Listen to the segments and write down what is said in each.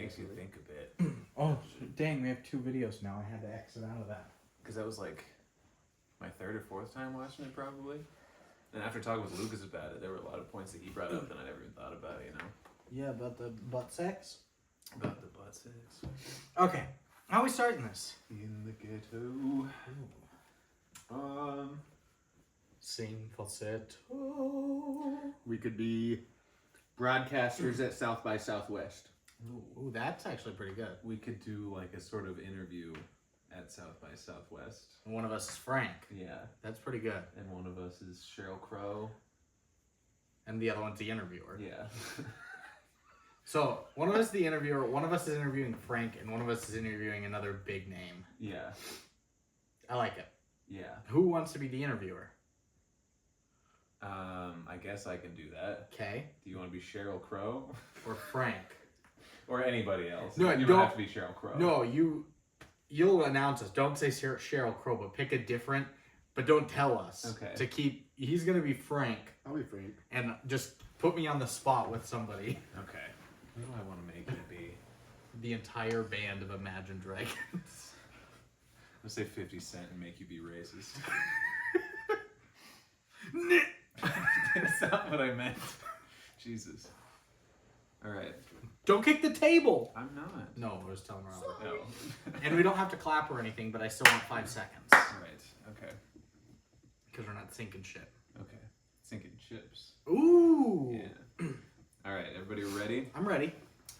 makes you think a bit. Oh, dang, we have 2 videos now. I had to exit out of that. Because that was like my 3rd or 4th time watching it, probably. And after talking with Lukas about it, there were a lot of points that he brought up that I never even thought about, you know? Yeah, about the butt sex? About the butt sex. Okay, how are we starting this? In the ghetto. Sing falsetto. We could be broadcasters at South by Southwest. Ooh, that's actually pretty good. We could do like a sort of interview at South by Southwest. And one of us is Frank. Yeah. That's pretty good. And one of us is Sheryl Crow. And the other one's the interviewer. Yeah. So, one of us is the interviewer, one of us is interviewing Frank, and one of us is interviewing another big name. Yeah. I like it. Yeah. Who wants to be the interviewer? I guess I can do that. Okay. Do you want to be Sheryl Crow? Or Frank? Or anybody else? No, you don't have to be Sheryl Crow. No, you'll announce us. Don't say Sheryl Crow, but pick a different, but don't tell us. Okay. To keep, he's going to be Frank. I'll be Frank. And just put me on the spot with somebody. Okay. Who do I want to make it be? The entire band of Imagine Dragons. Let's say 50 Cent and make you be racist. That's not what I meant. Jesus. Alright. Don't kick the table! I'm not. No, I was telling Robert. No. And we don't have to clap or anything, but I still want 5 seconds. Alright. Okay. Because we're not sinking shit. Okay. Sinking chips. Ooh! Yeah. Alright, everybody ready? I'm ready.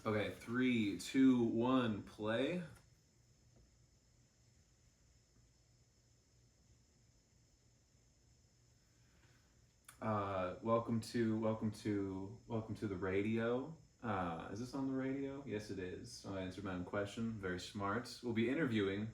Okay, 3, 2, 1, play. Welcome to the radio. Is this on the radio? Yes, it is. So I answered my own question. Very smart. We'll be interviewing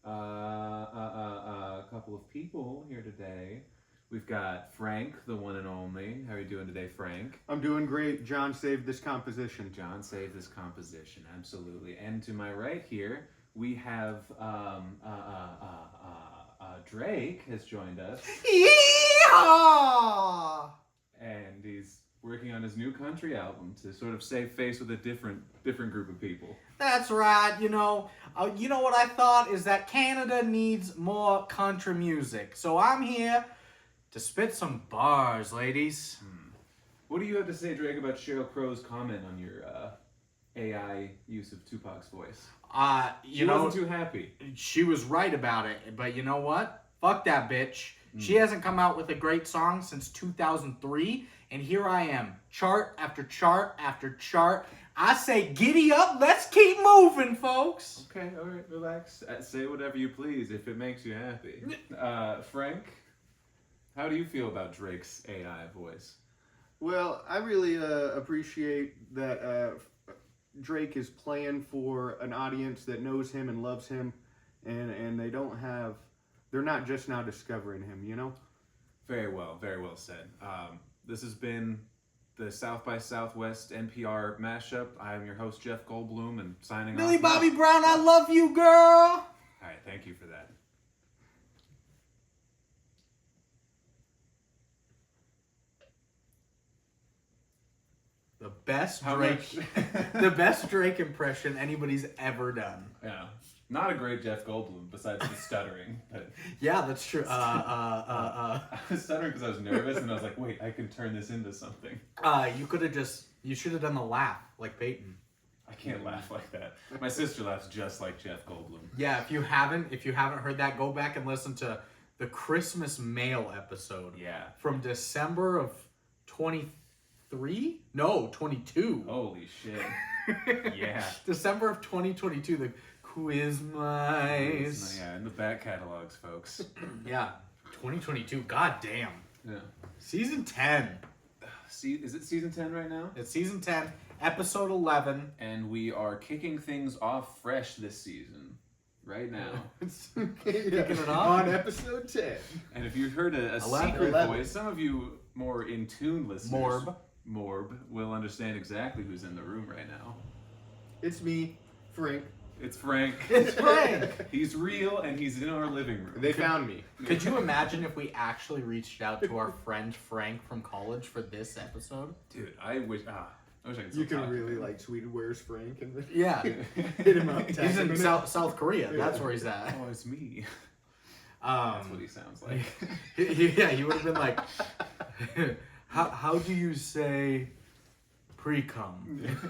a couple of people here today. We've got Frank, the one and only. How are you doing today, Frank? I'm doing great. John saved this composition. John saved this composition, absolutely. And to my right here, we have Drake has joined us. Yeehaw! And he's working on his new country album to sort of save face with a different group of people. That's right. You know what I thought is that Canada needs more country music. So I'm here to spit some bars, ladies. What do you have to say, Drake, about Sheryl Crow's comment on your AI use of Tupac's voice? She wasn't too happy. She was right about it, but you know what? Fuck that bitch. She hasn't come out with a great song since 2003, and here I am, chart after chart after chart. I say, giddy up, let's keep moving, folks. Okay, all right, relax. Say whatever you please if it makes you happy. Frank, how do you feel about Drake's AI voice? Well, I really appreciate that Drake is playing for an audience that knows him and loves him, and they're not just now discovering him, you know? Very well said. This has been the South by Southwest NPR mashup. I am your host, Jeff Goldblum, and signing Millie off. Bobby Brown, I love you, girl. All right, thank you for that. The best How Drake, the best Drake impression anybody's ever done. Yeah, not a great Jeff Goldblum besides the stuttering. But Yeah, that's true. I was stuttering because I was nervous, and I was like, "Wait, I can turn this into something." You should have done the laugh like Peyton. I can't laugh like that. My sister laughs just like Jeff Goldblum. Yeah, if you haven't heard that, go back and listen to the Christmas Mail episode. Yeah. From December of 23? No, 22. Holy shit. Yeah. December of 2022, the Quiz Mice. Yeah, in the back catalogs, folks. Yeah, 2022, god damn. Yeah. Season 10. Is it season 10 right now? It's season 10, episode 11. And we are kicking things off fresh this season. Right now. Kicking it off? On episode 10. And if you've heard a 11. secret voice, some of you more in tune listeners, Morb, will understand exactly who's in the room right now. It's me, Frank. It's Frank. It's Frank! He's real and he's in our living room. They found me. Could you imagine if we actually reached out to our friend Frank from college for this episode? Dude, I wish... I wish I could You still can talk to really him. like tweet where's Frank and then Yeah. hit him up. He's tag him in it. South Korea. Yeah. That's where he's at. Oh, it's me. That's what he sounds like. Yeah, he would have been like, how do you say pre-cum?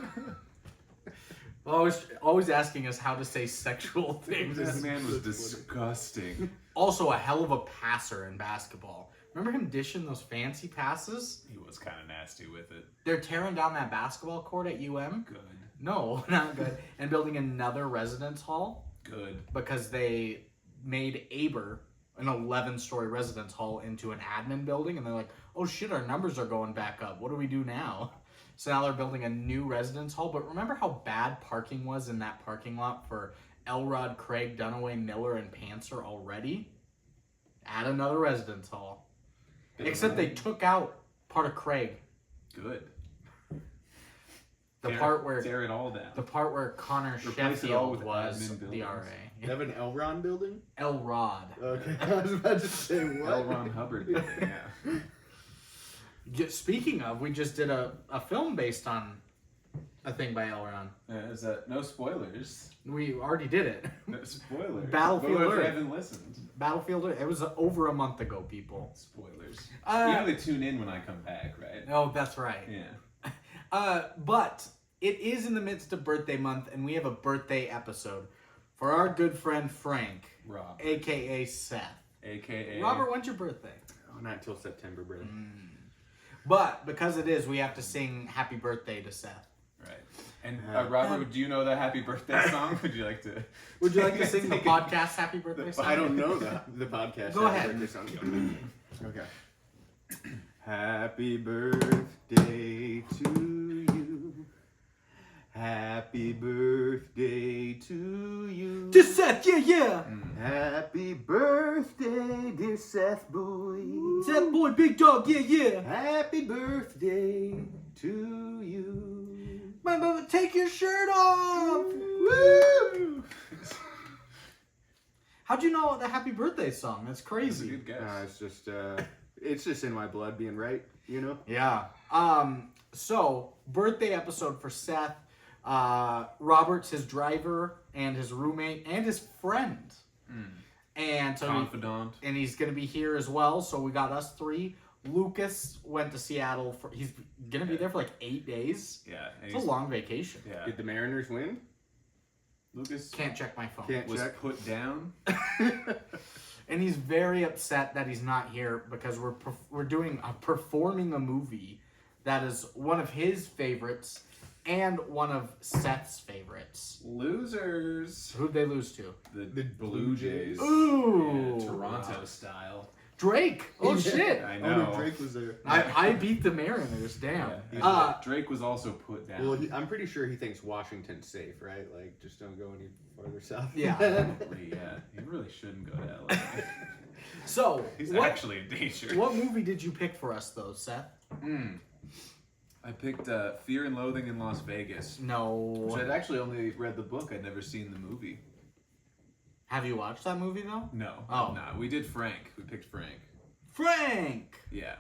Always asking us how to say sexual things. This man was disgusting. Also, a hell of a passer in basketball. Remember him dishing those fancy passes? He was kind of nasty with it. They're tearing down that basketball court at UM. Good. No, not good. And building another residence hall Good. because they made Aber, an 11-story residence hall, into an admin building. And they're like, oh shit, our numbers are going back up. What do we do now? So now they're building a new residence hall. But remember how bad parking was in that parking lot for Elrod, Craig, Dunaway, Miller, and Panther already? Add another residence hall. Except they took out part of Craig. Good. The part where tear it all down. the part where Connor Replace it all Sheffield with was admin the buildings. RA. You have an Elron building? Elrod. Okay, I was about to say what? L. Ron Hubbard building, yeah. Speaking of, we just did a film based on a thing by Elrond. Is that no spoilers? We already did it. No spoilers. Battlefield What if Earth. they haven't listened? Battlefield. It was over a month ago, people. Spoilers. Uh, you know they tune in when I come back, right? Oh, that's right. Yeah. But it is in the midst of birthday month, and we have a birthday episode for our good friend Frank, Rob. aka Seth. AKA. Robert, when's your birthday? Oh, not until September, brother. But because it is, we have to sing happy birthday to Seth. Right. And Robert, do you know the happy birthday song? Would you like to? Would you like to sing the take it? podcast happy birthday song? I don't know the podcast. Go Happy ahead. birthday song. Okay. Happy birthday to you. Happy birthday to you. To Seth, yeah. Happy birthday, dear Seth boy. Seth boy, big dog, yeah. Happy birthday to you. But take your shirt off. Woo! How'd you know the happy birthday song? That's That's a crazy. good guess. It's just in my blood being right, you know? Yeah. So birthday episode for Seth. Robert's his driver and his roommate and his friend. And so Confidant. and he's gonna be here as well. So we got us three. Lucas went to Seattle he's gonna be there for like 8 days. Yeah. and It's a long vacation. Yeah. Did the Mariners win? Lucas Can't check my phone. Can't was check. put down. And he's very upset that he's not here because we're performing a movie that is one of his favorites and one of Seth's favorites. Losers. Who'd they lose to? The Blue Jays. Ooh, Yeah, Toronto style. Drake. Oh Yeah. shit! I Oh, know. no, Drake was there. I beat the Mariners. Damn. Yeah. Drake was also put down. Well, I'm pretty sure he thinks Washington's safe, right? Like, just don't go any farther south. Yeah. Probably, yeah. He really shouldn't go to LA. So He's what actually in danger. what movie did you pick for us though, Seth? I picked Fear and Loathing in Las Vegas. Which No. I'd actually only read the book. I'd never seen the movie. Have you watched that movie though? No. Oh. No. We did Frank. We picked Frank. Frank. Yeah.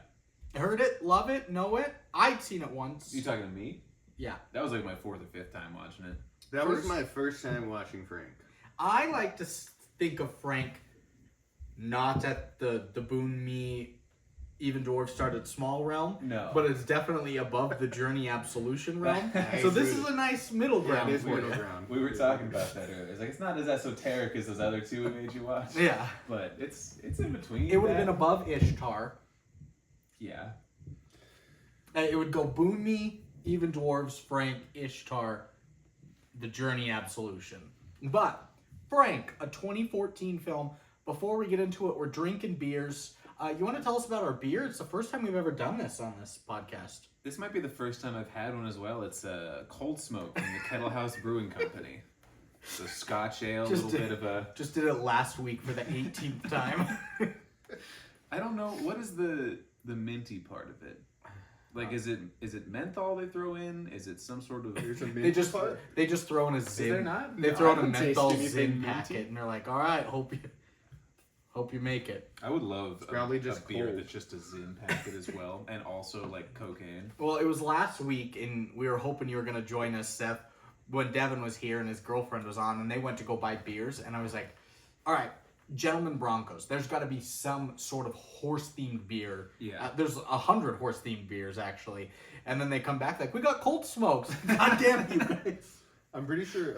Heard it, love it, know it. I'd seen it once. You talking to me? Yeah. That was like my 4th or 5th time watching it. That was my first time watching Frank. I like to think of Frank not at the Boon Me Even Dwarf Started Small realm. No. But it's definitely above the Journey Absolution realm. I So this agree. is a nice middle ground. Yeah, it is for middle you. ground. We were talking about that earlier. It's like it's not as esoteric as those other two we made you watch. Yeah. But it's in between. It would have that. been above Ishtar. Yeah. It would go Boon Me, Even Dwarves, Frank, Ishtar, The Journey Absolution. But Frank, a 2014 film. Before we get into it, we're drinking beers. You want to tell us about our beer? It's the first time we've ever done this on this podcast. This might be the first time I've had one as well. It's a Cold Smoke from the Kettle House Brewing Company. It's a Scotch ale, a Just little did- bit of a... Just did it last week for the 18th time. I don't know, what is the minty part of it? Like, is it menthol they throw in? Is it some sort of... There's a They mint just part. they just throw in a Zin. there not? They No, throw I in a haven't tasted menthol anything Zin minty. packet, and they're like, "All right, Hope you make it. I would love probably a just beer cold. that's just a Zin packet as well, and also like cocaine. Well, it was last week, and we were hoping you were going to join us, Seth, when Devin was here and his girlfriend was on, and they went to go buy beers, and I was like, all right, Gentleman Broncos, there's got to be some sort of horse-themed beer. Yeah. There's 100 horse-themed beers, actually. And then they come back like, we got Cold Smokes. God damn you guys. I'm pretty sure,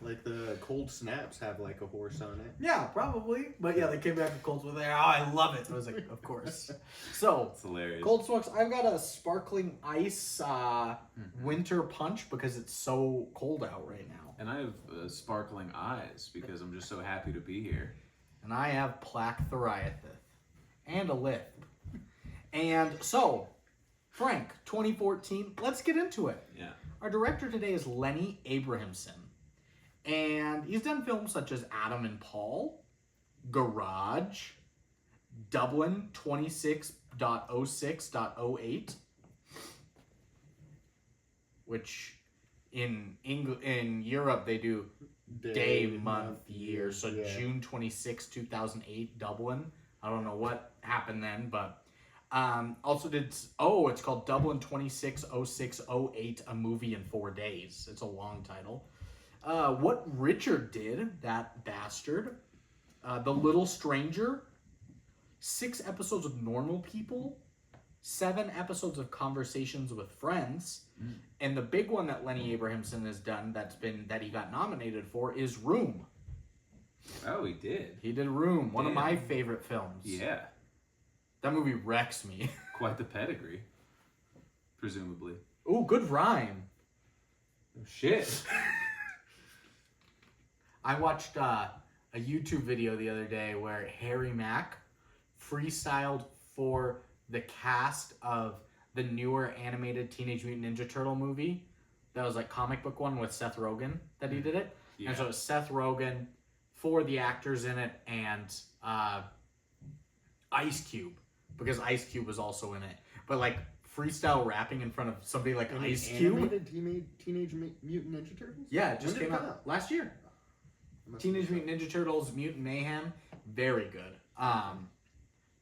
like the cold snaps have like a horse on it. Yeah, probably. But yeah, they came back with Cold Smokes. They're, oh, I love it. I was like, of course. So, It's hilarious. Cold Smokes, I've got a sparkling ice winter punch because it's so cold out right now. And I have sparkling eyes because I'm just so happy to be here. And I have plaque psoriasis and a lisp. And so, Frank, 2014, let's get into it. Yeah. Our director today is Lenny Abrahamson. And he's done films such as Adam and Paul, Garage, Dublin 26.06.08, which in Europe they do day, month, year. So yeah. June 26, 2008, Dublin. I don't know what happened then, but also it's called Dublin 260608, a movie in 4 days. It's a long title. What Richard Did, that bastard. The Little Stranger. 6 episodes of Normal People. 7 episodes of Conversations with Friends. And the big one that Lenny Abrahamson has done that he got nominated for is Room. Oh, he did. He did Room, one of Damn. my favorite films. Yeah. That movie wrecks me. Quite the pedigree. Presumably. Ooh, good rhyme. Oh, shit. I watched a YouTube video the other day where Harry Mack freestyled for the cast of the newer animated Teenage Mutant Ninja Turtle movie. That was like comic book one with Seth Rogen that he did it. Yeah. And so it's Seth Rogen, 4 of the actors in it, and Ice Cube, because Ice Cube was also in it. But like freestyle rapping in front of somebody like And Ice it's Cube. animated Teenage Mutant Ninja Turtles? Yeah, it just When did came it come out last year. Must Teenage be Mutant Ninja Turtles Mutant Mayhem, very good.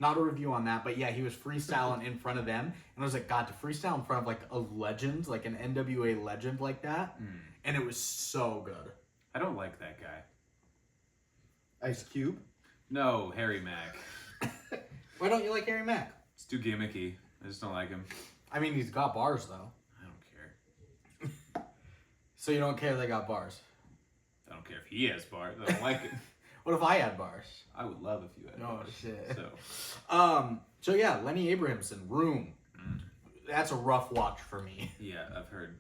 Not a review on that, but yeah, he was freestyling in front of them, and I was like, God, to freestyle in front of like a legend, like an NWA legend like that, and it was so good. I don't like that guy. Ice Cube? No, Harry Mack. Why don't you like Harry Mack? It's too gimmicky. I just don't like him. I mean, he's got bars though. I don't care. So you don't care they got bars? I don't care if he has bars. I don't like it. What if I had bars? I would love if you had Oh bars. shit. So, So yeah, Lenny Abrahamson, Room. That's a rough watch for me. yeah, I've heard.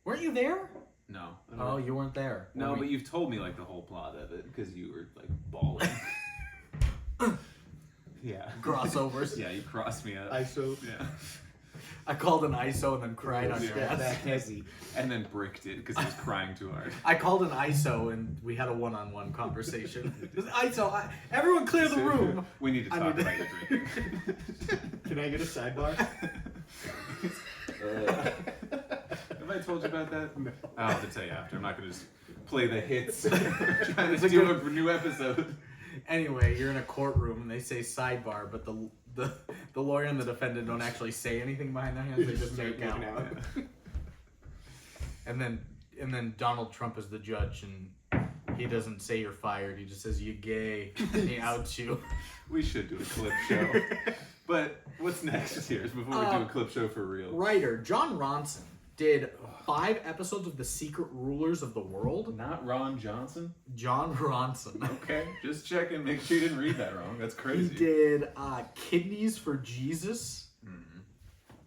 Weren't you there? No. Oh, you weren't there. No, Were but we- you've told me like the whole plot of it because you were like bawling. Yeah. crossovers. Yeah, you crossed me up. ISO? Yeah. I called an ISO and then cried on your Step ass. back heavy. And then bricked it because he was crying too hard. I called an ISO and we had a one-on-one conversation. ISO, everyone clear the room. We need to I talk need to- about your drinking. Can I get a sidebar? Have I told you about that? No. I'll have to tell you after. I'm not going to just play the hits. Trying It's to a do good- a new episode. Anyway, you're in a courtroom and they say sidebar, but the lawyer and the defendant don't actually say anything behind their hands. They just make out. And then Donald Trump is the judge and he doesn't say you're fired. He just says you gay. And he outs you. We should do a clip show. But what's next here before we do a clip show for real? Writer John Ronson did 5 episodes of The Secret Rulers of the World. Not Ron Johnson? John Ronson. Okay, just checking. Make sure you didn't read that wrong. That's He crazy. did Kidneys for Jesus.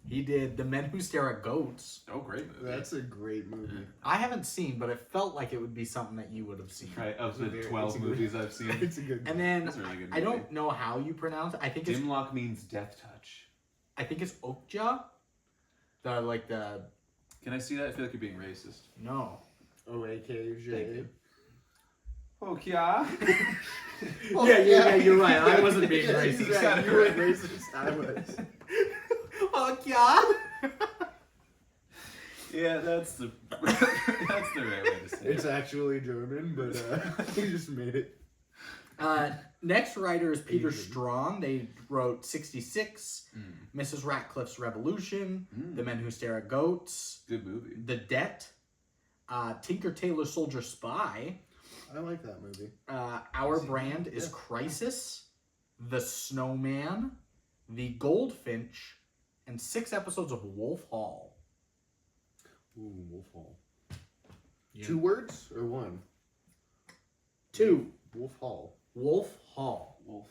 He did The Men Who Stare at Goats. Oh, great movie. That's a great movie. I haven't seen, but it felt like it would be something that you would have seen. Right, of the It's a 12 good- movies I've seen. It's a good And then That's a really good I movie. don't know how you pronounce it. I think it's Dimlock means death touch. Okja. The Can I see that? I feel like you're being racist. no. Thank OAKJ. you. Oh, yeah. Yeah, you're right. I wasn't being Yeah, racist. exactly. You weren't racist. I was. Okja. Yeah, that's the that's the right way to say It's it. actually German, but he just made it. Next writer is Peter Asian. Strong. They wrote 66, Mrs. Ratcliffe's Revolution, The Men Who Stare at Goats, Good movie. The Debt, Tinker Tailor Soldier Spy, I like that movie. Our Brand is Crisis, The Snowman, The Goldfinch, and 6 episodes of Wolf Hall. Ooh, Wolf Hall. Yeah. 2 words or 1? 2. Wolf Hall. Wolf Hall. Wolf.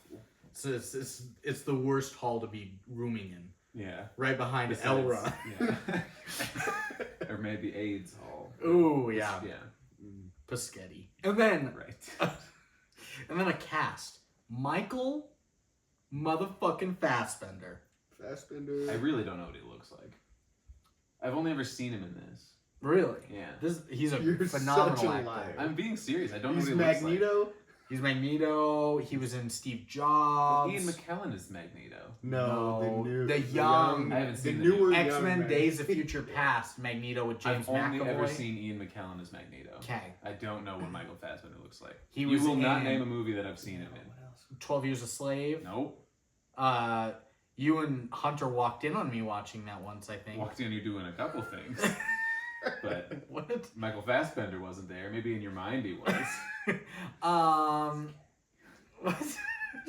So it's the worst hall to be rooming in. Yeah. Right behind Besides- Elra. Yeah. Or maybe AIDS Hall. Ooh, yeah. Yeah. Paschetti. And then Right. and then a cast. Michael motherfucking Fassbender. Fassbender. I really don't know what he looks like. I've only ever seen him in this. Really? Yeah. He's a You're phenomenal such a actor. liar. I'm being serious. I don't He's know what he looks Magneto? He's Magneto. He was in Steve like. Jobs. Ian McKellen is Magneto. No, the young- I haven't the seen the newer new- young X-Men man. Days of Future Past. Magneto with James I've only McAvoy. ever seen Ian McKellen as Magneto. Okay. I don't know what Michael Fassbender looks like. He You was will not in- name a movie that I've seen him in. 12 Years a Slave. Nope. You and Hunter walked in on me watching that once, I think. Walked in, you're doing a couple things. But What? Michael Fassbender wasn't there. Maybe in your mind he was. What?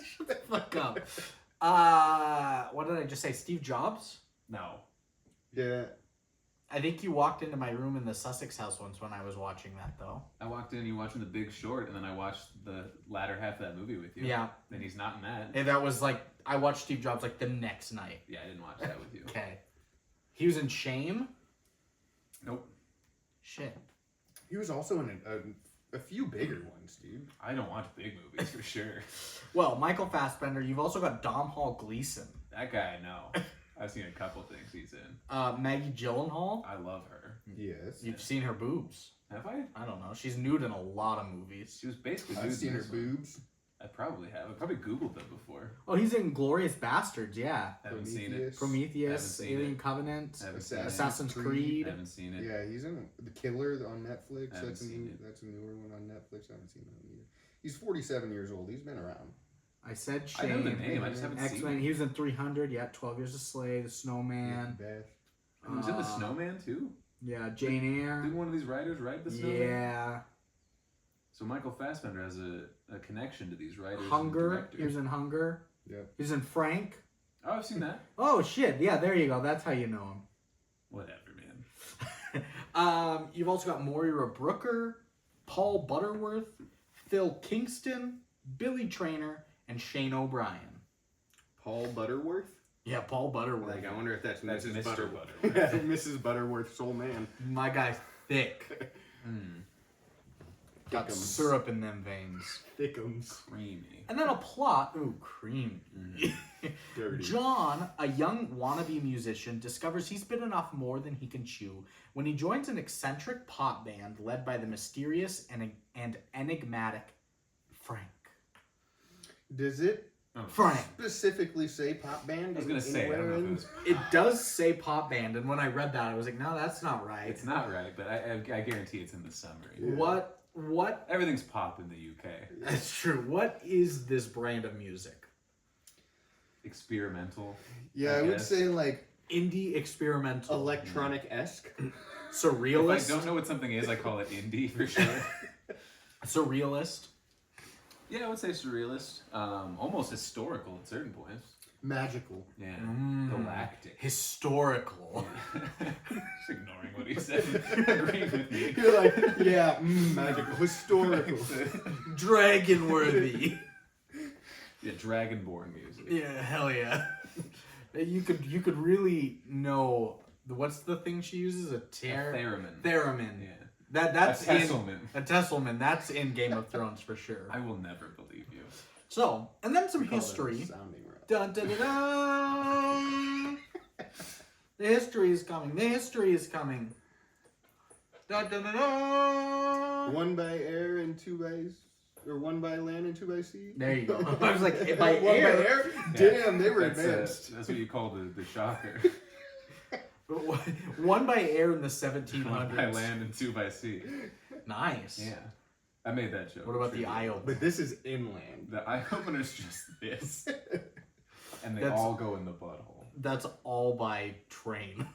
Shut the fuck up. What did I just say? Steve Jobs? No. Yeah. I think you walked into my room in the Sussex house once when I was watching that, though. I walked in, you watching The Big Short, and then I watched the latter half of that movie with you. Yeah. Then he's not in that. And that was like, I watched Steve Jobs like the next night. Yeah, I didn't watch that with you. Okay. He was in Shame? Nope. Shit. He was also in a few bigger ones, dude. I don't watch big movies for sure. Well, Michael Fassbender. You've also got Domhnall Gleeson. That guy, I know. I've seen a couple things he's in. Maggie Gyllenhaal. I love her. Yes. You've seen her boobs. Have I? I don't know. She's nude in a lot of movies. She was basically I've nude in seen her this one. boobs. I probably have. I probably Googled them before. Oh, he's in Glorious Bastards, yeah. Haven't seen it. Prometheus, Haven't seen Alien it. Covenant, Haven't seen it. Assassin's Creed. Haven't seen it. Yeah, he's in The Killer on Netflix. Haven't That's a seen new. it. That's a newer one on Netflix. I haven't seen that one either. He's 47 years old. He's been around. I said I know the Shame. name. I just haven't seen X-Men. it. He was in 300. Yeah, 12 Years a Slave. The Snowman. Beth. He was in The Snowman too? Yeah, Jane Eyre. Didn't one of these writers write The Snowman? Yeah. So Michael Fassbender has a connection to these writers. and Hunger. directors. He was in Hunger. Yep. He was in Frank. Oh, I've seen that. Oh shit! Yeah, there you go. That's how you know Whatever, man. him. You've also got Moira Brooker, Paul Butterworth, Phil Kingston, Billy Traynor, and Shane O'Brien. Paul Butterworth. Yeah, Paul Butterworth. Like, I wonder if that's That's Mrs. Mr. Butterworth. Butterworth. Mrs. Butterworth's soul man. My guy's thick. Got Thickums. syrup in them veins. Thickums. Creamy. And then a plot. Ooh, cream. Dirty. John, a young wannabe musician, discovers he's bitten off more than he can chew when he joins an eccentric pop band led by the mysterious and enigmatic Frank. Does it Oh, Frank. specifically say pop band? I was gonna say, I don't know if it was. It does say pop band, and when I read that, I was like, no, that's not right. It's not right, but I guarantee it's in the summary. Yeah. What? Everything's pop in the UK. That's true. What is this brand of music? Experimental. Yeah, I would guess. say like Indie experimental. electronic-esque. If Surrealist. I don't know what something is, I call it indie for sure. Surrealist. Yeah, I would say surrealist. Almost historical at certain points. Magical. Yeah. Mm. Galactic. Historical. Just ignoring what he said. Agreeing with me. You're like, yeah, magical. Historical. Dragon-worthy. Yeah, Dragonborn music. Yeah, hell yeah. You could really know what's the thing she uses? A Theremin. Theremin. Yeah. That's A Tesselman. A Tesselman. That's in Game of Thrones for sure. I will never believe you. So, and then some We call that history. sounding right. Dun, dun, dun, dun. The history is coming. The history is coming. Dun, dun, dun, dun. One by air and two by, or one by land and two by sea. There you go. I was like, by One air. by air. Yeah. Damn, they were That's, advanced. that's what you call the shocker. One by air in the One 1700s. by land and two by sea. Nice. Yeah. I made that joke. What about the Trivia. eye opener? But this is inland. The eye opener's just this. And they That's- all go in the butthole. That's all by train.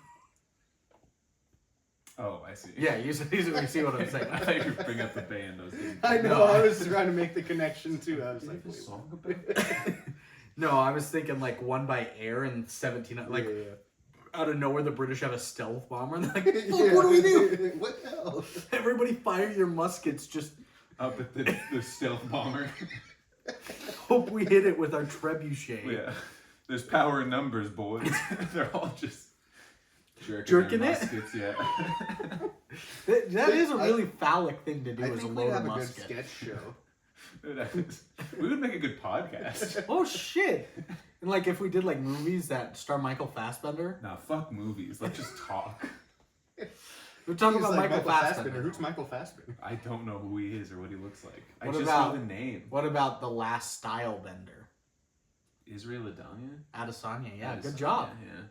Oh, I see. Yeah, you see what I'm saying. I thought you were bringing up the band. I know. No. I was trying to make the connection too. I was Is like, there a wait, song about? No, I was thinking like One by Air and 17. Like yeah. out of nowhere, the British have a stealth bomber. And they're like, Yeah. "Fuck, what do we do? What the hell? Everybody fire your muskets. Just Up at the stealth bomber. hope we hit it with our trebuchet." Yeah. There's power in numbers, boys. They're all just Jerking their it? muskets, yeah. That is a really phallic thing to do I as a think we'd loaded have a good musket. sketch show. We would make a good podcast. Oh shit! And like if we did like movies that star Michael Fassbender, Nah, fuck movies. Let's just talk. we're talking He's about like Michael Fassbender. Who's Michael Fassbender? I don't know who he is or what he looks like. I What just about- know the name. What about The Last Style Bender? Israel Adanya? Adesanya, yeah, good Adesanya, job. Yeah.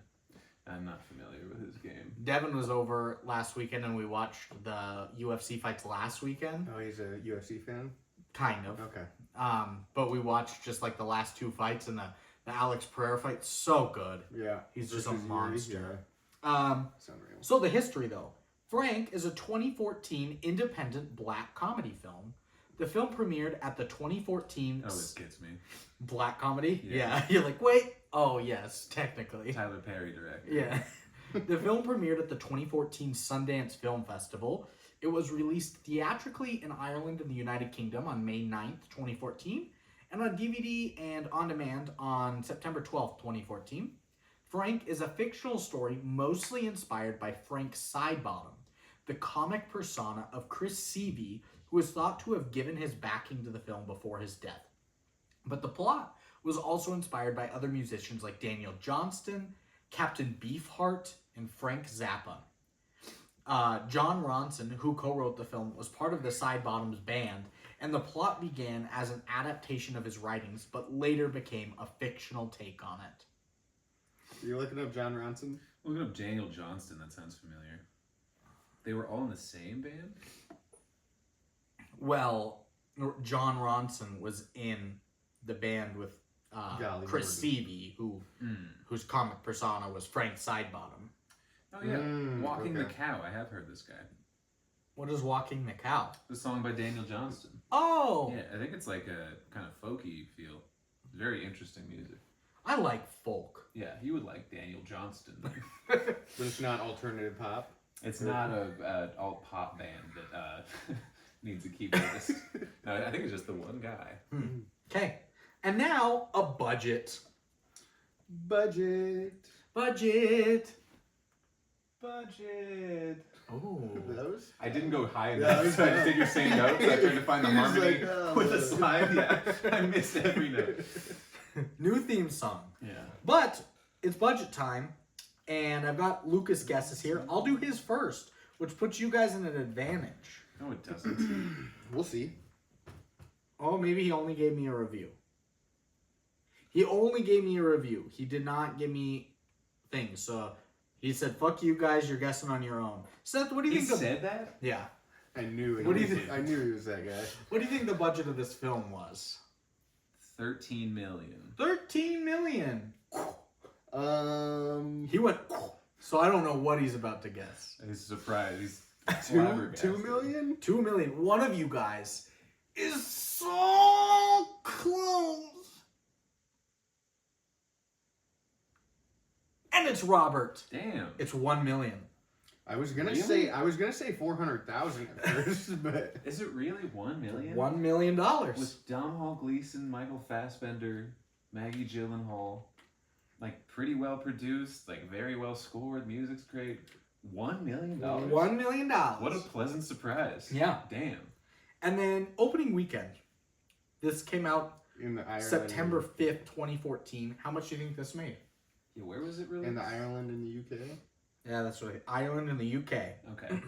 I'm not familiar with his game. Devin was over last weekend and we watched the UFC fights last weekend. Oh, he's a UFC fan. Kind of. Okay. But we watched just like the last two fights and the Alex Pereira fight. So good. Yeah. He's just a Versus Yuri, monster. Yeah. It's unreal. So the history though. Frank is a 2014 independent black comedy film. The film premiered at the 2014 Oh, this gets me. black comedy. Yeah. Yeah. You're like, wait. Oh yes, technically. Tyler Perry director. Yeah. The film premiered at the 2014 Sundance Film Festival. It was released theatrically in Ireland and the United Kingdom on May 9th, 2014, and on DVD and on demand on September 12th, 2014. Frank is a fictional story mostly inspired by Frank Sidebottom, the comic persona of Chris Seavey, who is thought to have given his backing to the film before his death. But the plot was also inspired by other musicians like Daniel Johnston, Captain Beefheart, and Frank Zappa. John Ronson, who co-wrote the film, was part of the Sidebottoms band, and the plot began as an adaptation of his writings, but later became a fictional take on it. You're looking up John Ronson? Looking up Daniel Johnston, that sounds familiar. They were all in the same band? Well, John Ronson was in the band with Chris Seavey, whose comic persona was Frank Sidebottom. Oh, yeah. Walking the okay. Cow. I have heard this guy. What is Walking the Cow? The song by Daniel Johnston. Oh! Yeah, I think it's like a kind of folky feel. Very interesting music. I like folk. Yeah, you would like Daniel Johnston. But it's not alternative pop. It's not a alt pop band that needs a keyboardist. No, I think it's just the one guy. Okay. And now, a budget. Budget. Budget. Budget. Oh. Those? I didn't go high Yeah, enough, so I just did your same notes. I tried to find the He was harmony like, oh. with the slide. Yeah, I missed every note. New theme song. Yeah. But it's budget time, and I've got Lukas guesses here. I'll do his first, which puts you guys in an advantage. No, it doesn't. We'll see. Oh, maybe he only gave me a review. He only gave me a review. He did not give me things. So he said, "Fuck you guys. You're guessing on your own." Seth, what do you He think? said that? Yeah. I knew it. What do you think? I knew he was that guy. What do you think the budget of this film was? 13 million. 13 million. He went. So I don't know what he's about to guess. He's surprised. He's 2 flabbergasted. million? 2 million. One of you guys is so close. And it's Robert. Damn. It's 1 million. I was gonna Really? say 400,000 at first, but Is it really 1 million? $1 million. With Domhnall Gleeson, Michael Fassbender, Maggie Gyllenhaal, like pretty well produced, like very well scored, music's great. $1 million. $1 million. What a pleasant surprise. Yeah. Damn. And then opening weekend. This came out in the Ireland, September 5th, 2014. How much do you think this made? Yeah, where was it released? in the Ireland and the UK. Yeah, that's right. Ireland and the UK. Okay.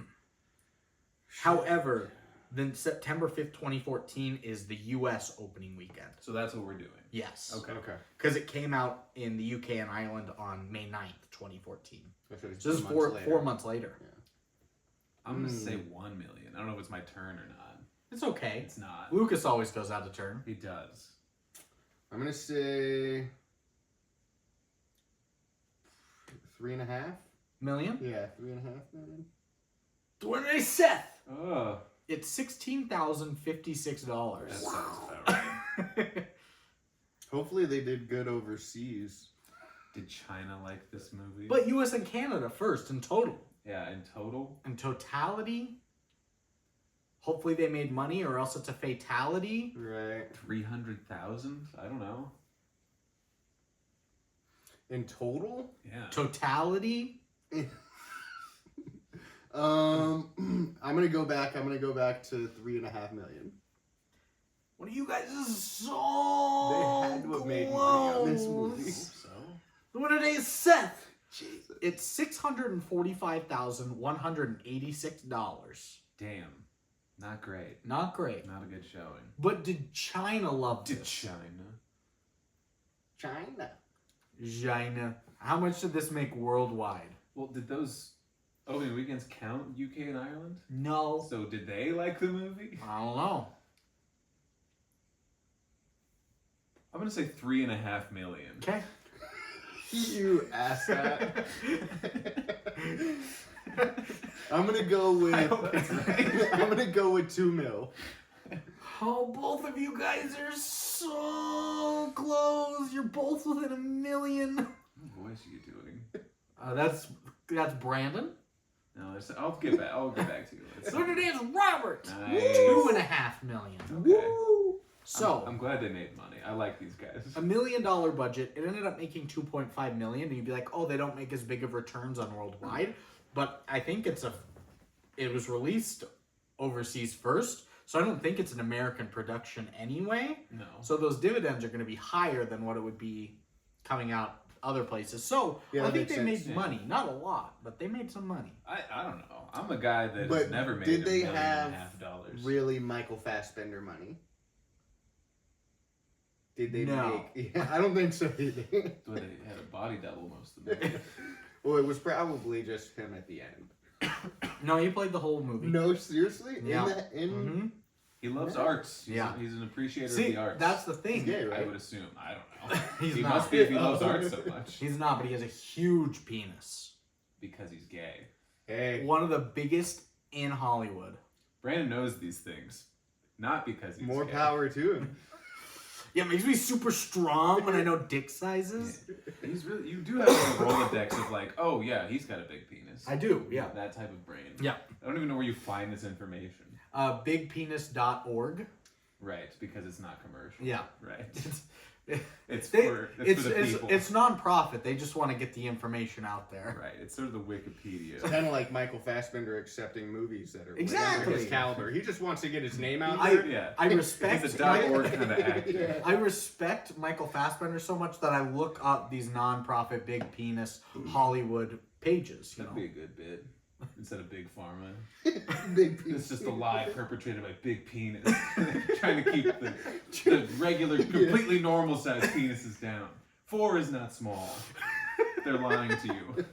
However, then September 5th, 2014 is the US opening weekend. So that's what we're doing. Yes. Okay. Because it came out in the UK and Ireland on May 9th, 2014. So it's So this is 4 months later. I'm gonna say 1 million. I don't know if it's my turn or not. It's okay. It's not. Lukas always goes out of turn. He does. I'm gonna say 3.5 million? Yeah, 3.5 million. What did I Seth? Oh, It's $16,056. that sounds about right. Hopefully they did good overseas. Did China like this movie? But U.S. and Canada first in total. Yeah, in total. In totality, hopefully they made money, or else it's a fatality. Right. 300,000? I don't know. In total? Yeah. Totality. I'm gonna go back to 3.5 million. What are you guys so They had to have made money on this movie. So? What are they, Seth? Jesus. It's $645,186. Damn. Not great. Not great. Not a good showing. But did China love Did this? China. China. How much did this make worldwide? Well, did those opening weekends count UK and Ireland? No. So did they like the movie? I don't know. I'm gonna say 3.5 million. Okay. You asshat. I'm gonna go with. I hope that's right. I'm gonna go with 2 mil. Oh, both of you guys are so close. You're both within $1 million. What voice are you doing? That's Brandon. No, I'll get back to you. It's What it is, Robert. Nice. $2.5 million. Okay. So I'm glad they made money. I like these guys. $1 million budget. It ended up making 2.5 million, and you'd be like, oh, they don't make as big of returns on worldwide. But I think it was released overseas first, so I don't think it's an American production anyway. No. So those dividends are going to be higher than what it would be coming out other places. So Yeah, I that think makes they made sense. money. Not a lot, but they made some money. I don't know. I'm a guy that But has never made did they $1.5 have million. Really, Michael Fassbender money? Did they No. make? Yeah, I don't think so either. Well, they had a body double most of the movie. Well, it was probably just him at the end. No, he played the whole movie. No, seriously? Yeah. In He loves Yeah. arts. Yeah. He's an appreciator See, of the arts. that's the he's thing. gay, I right? would assume. I don't know. He's He not. must be if he loves art so much. He's not, but he has a huge penis. Because he's gay. Hey. One of the biggest in Hollywood. Brandon knows these things. Not because he's More gay. power to him. Yeah, it makes me super strong when I know dick sizes. He's really. You do have a Rolodex of like, oh yeah, he's got a big penis. I do, yeah. That type of brain. Yeah. I don't even know where you find this information. Bigpenis.org. Right, because it's not commercial. Yeah. Right. It's, It's they- for it's, the it's, people. it's non-profit. They just want to get the information out there. Right. It's sort of the Wikipedia. It's kind of like Michael Fassbender accepting movies that are Exactly. whatever his caliber. He just wants to get his name out I- there. Yeah. I respect He's a .org kind of actor. Yeah. I respect Michael Fassbender so much that I look up these non-profit big penis Hollywood pages. You That'd know, be a good bit. Instead of Big Pharma. Big piece. It's just a lie perpetrated by Big Penis. Trying to keep the regular, completely normal sized penises down. 4 is not small. They're lying to you.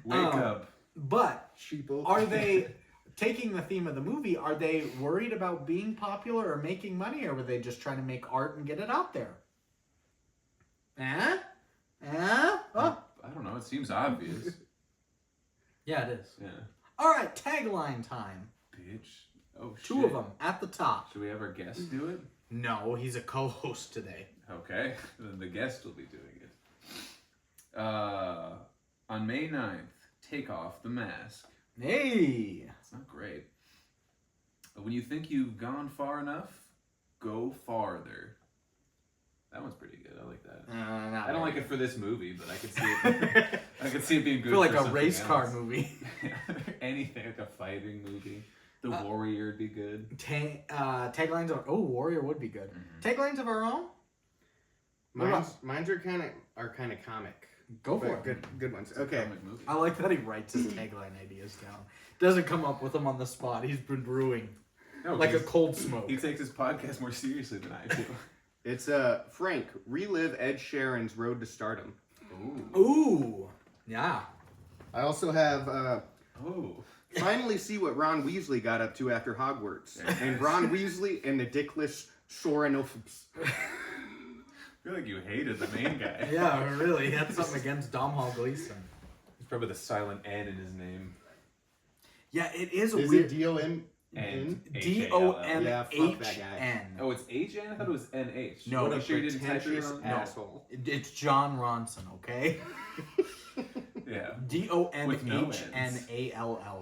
Wake up. but Sheeple. are they taking the theme of the movie? Are they worried about being popular or making money, or were they just trying to make art and get it out there? Oh. I don't know. It seems obvious. Yeah, it is. Yeah. All right, tagline time. Bitch. Oh, shit. 2 of them at the top. Should we have our guest do it? No, he's a co-host today. Okay. Then the guest will be doing it. On May 9th, take off the mask. Hey. It's not great. But when you think you've gone far enough, go farther. That one's pretty good. I like that. I don't like it for this movie, but I could see it. I could see it being I good. feel like for a something race car else. movie. Anything like a fighting movie. The Warrior would be good. Taglines of Warrior would be good. Mhm. Taglines of our own. Mine's are kind of comic. Go for But it. good ones. It's a Okay. comic movie. I like that he writes his tagline ideas down. Doesn't come up with them on the spot. He's been brewing No, like a 'cause cold smoke. he takes his podcast more seriously than I do. It's Frank, relive Ed Sheeran's road to stardom. Ooh. Ooh, yeah. I also have Oh. finally see what Ron Weasley got up to after Hogwarts. And Ron Weasley and the dickless Soranophips. I feel like you hated the main guy. Yeah, really. He had something against Domhnall Gleeson. He's probably the silent N in his name. Yeah, it is a Is weird. it D-O-N? And D-O-M-H-N. Yeah, fuck that guy. Oh, it's H-N? I thought it was N-H. No, What you a sure you didn't type it pretentious wrong? asshole. It's John Ronson, okay? Yeah. D-O-M-H-N-A-L-L.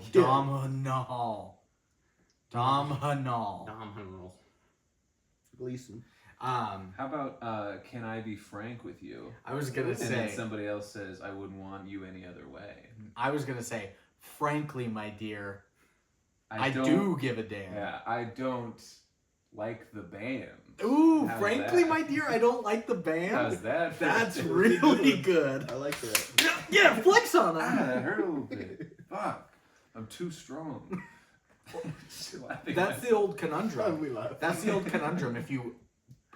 Yeah. Domhnall. Domhnall. Gleason. How about, can I be frank with you? I was gonna And then say. somebody else says, I wouldn't want you any other way. I was gonna say. Frankly, my dear, I don't- do give a damn. Yeah, I don't like the band. Ooh, How's frankly, that? my dear, I don't like the band. How's that? That's really good. I like that. Yeah, flex on Ah, him. that hurt a little bit. Fuck. I'm too strong. That's the old conundrum. We laugh. That's the old conundrum. If you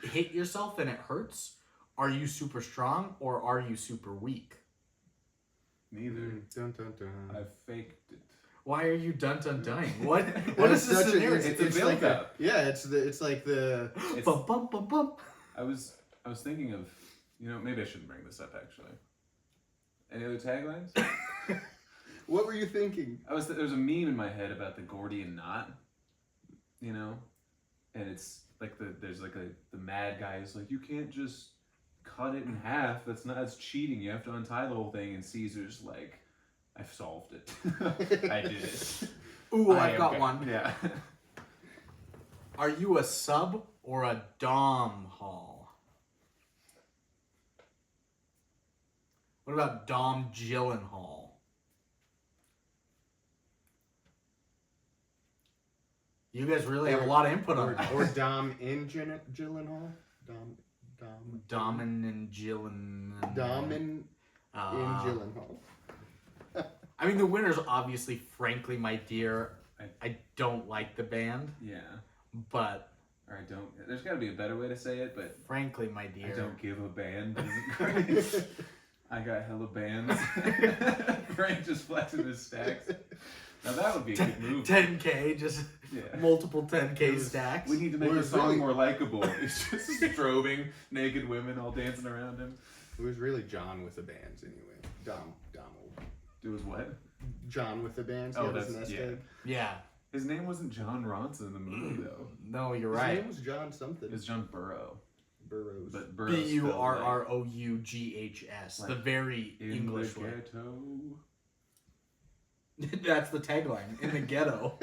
hit yourself and it hurts, are you super strong or are you super weak? Neither. Dun, dun, dun. I faked it. Why are you dun-dun-dunning? What That's is the such a- scenario? It's a like build-up. yeah, it's like the It's, Bum, bum, bum, bum. I was thinking of, maybe I shouldn't bring this up actually. Any other taglines? What were you thinking? There was a meme in my head about the Gordian knot, and it's like there's like the mad guy is like, you can't just cut it in half. That's cheating. You have to untie the whole thing. And Caesar's like, I've solved it. I did it. Ooh, I I've am got good. one. Yeah. Are you a sub or a dom hall? What about Dom Gyllenhaal? You guys really have a lot of input on that. or Dom in Gyllenhaal. Dom and Gyllen. Dom in Gyllenhaal. I mean, the winner's obviously, frankly, my dear. I don't like the band, Yeah. but Or I don't. There's got to be a better way to say it, but frankly, my dear. I don't give a band. Isn't great. I got hella bands. Frank just flexing his stacks. Now that would be a good move. 10K, just Yeah. multiple 10K stacks. We need to make Well, the it's song really- more likable. It's just strobing naked women all dancing around him. It was really John with the bands anyway. Dom. Do his what? John with the bands. Oh, He had his that's- nest yeah. egg. Yeah. His name wasn't John Ronson in the movie though. No, you're His right. name was John something. It's John Burrow. Burroughs. But Burrow spelled Burroughs, like the very in English the way. ghetto. That's the tagline. In the ghetto.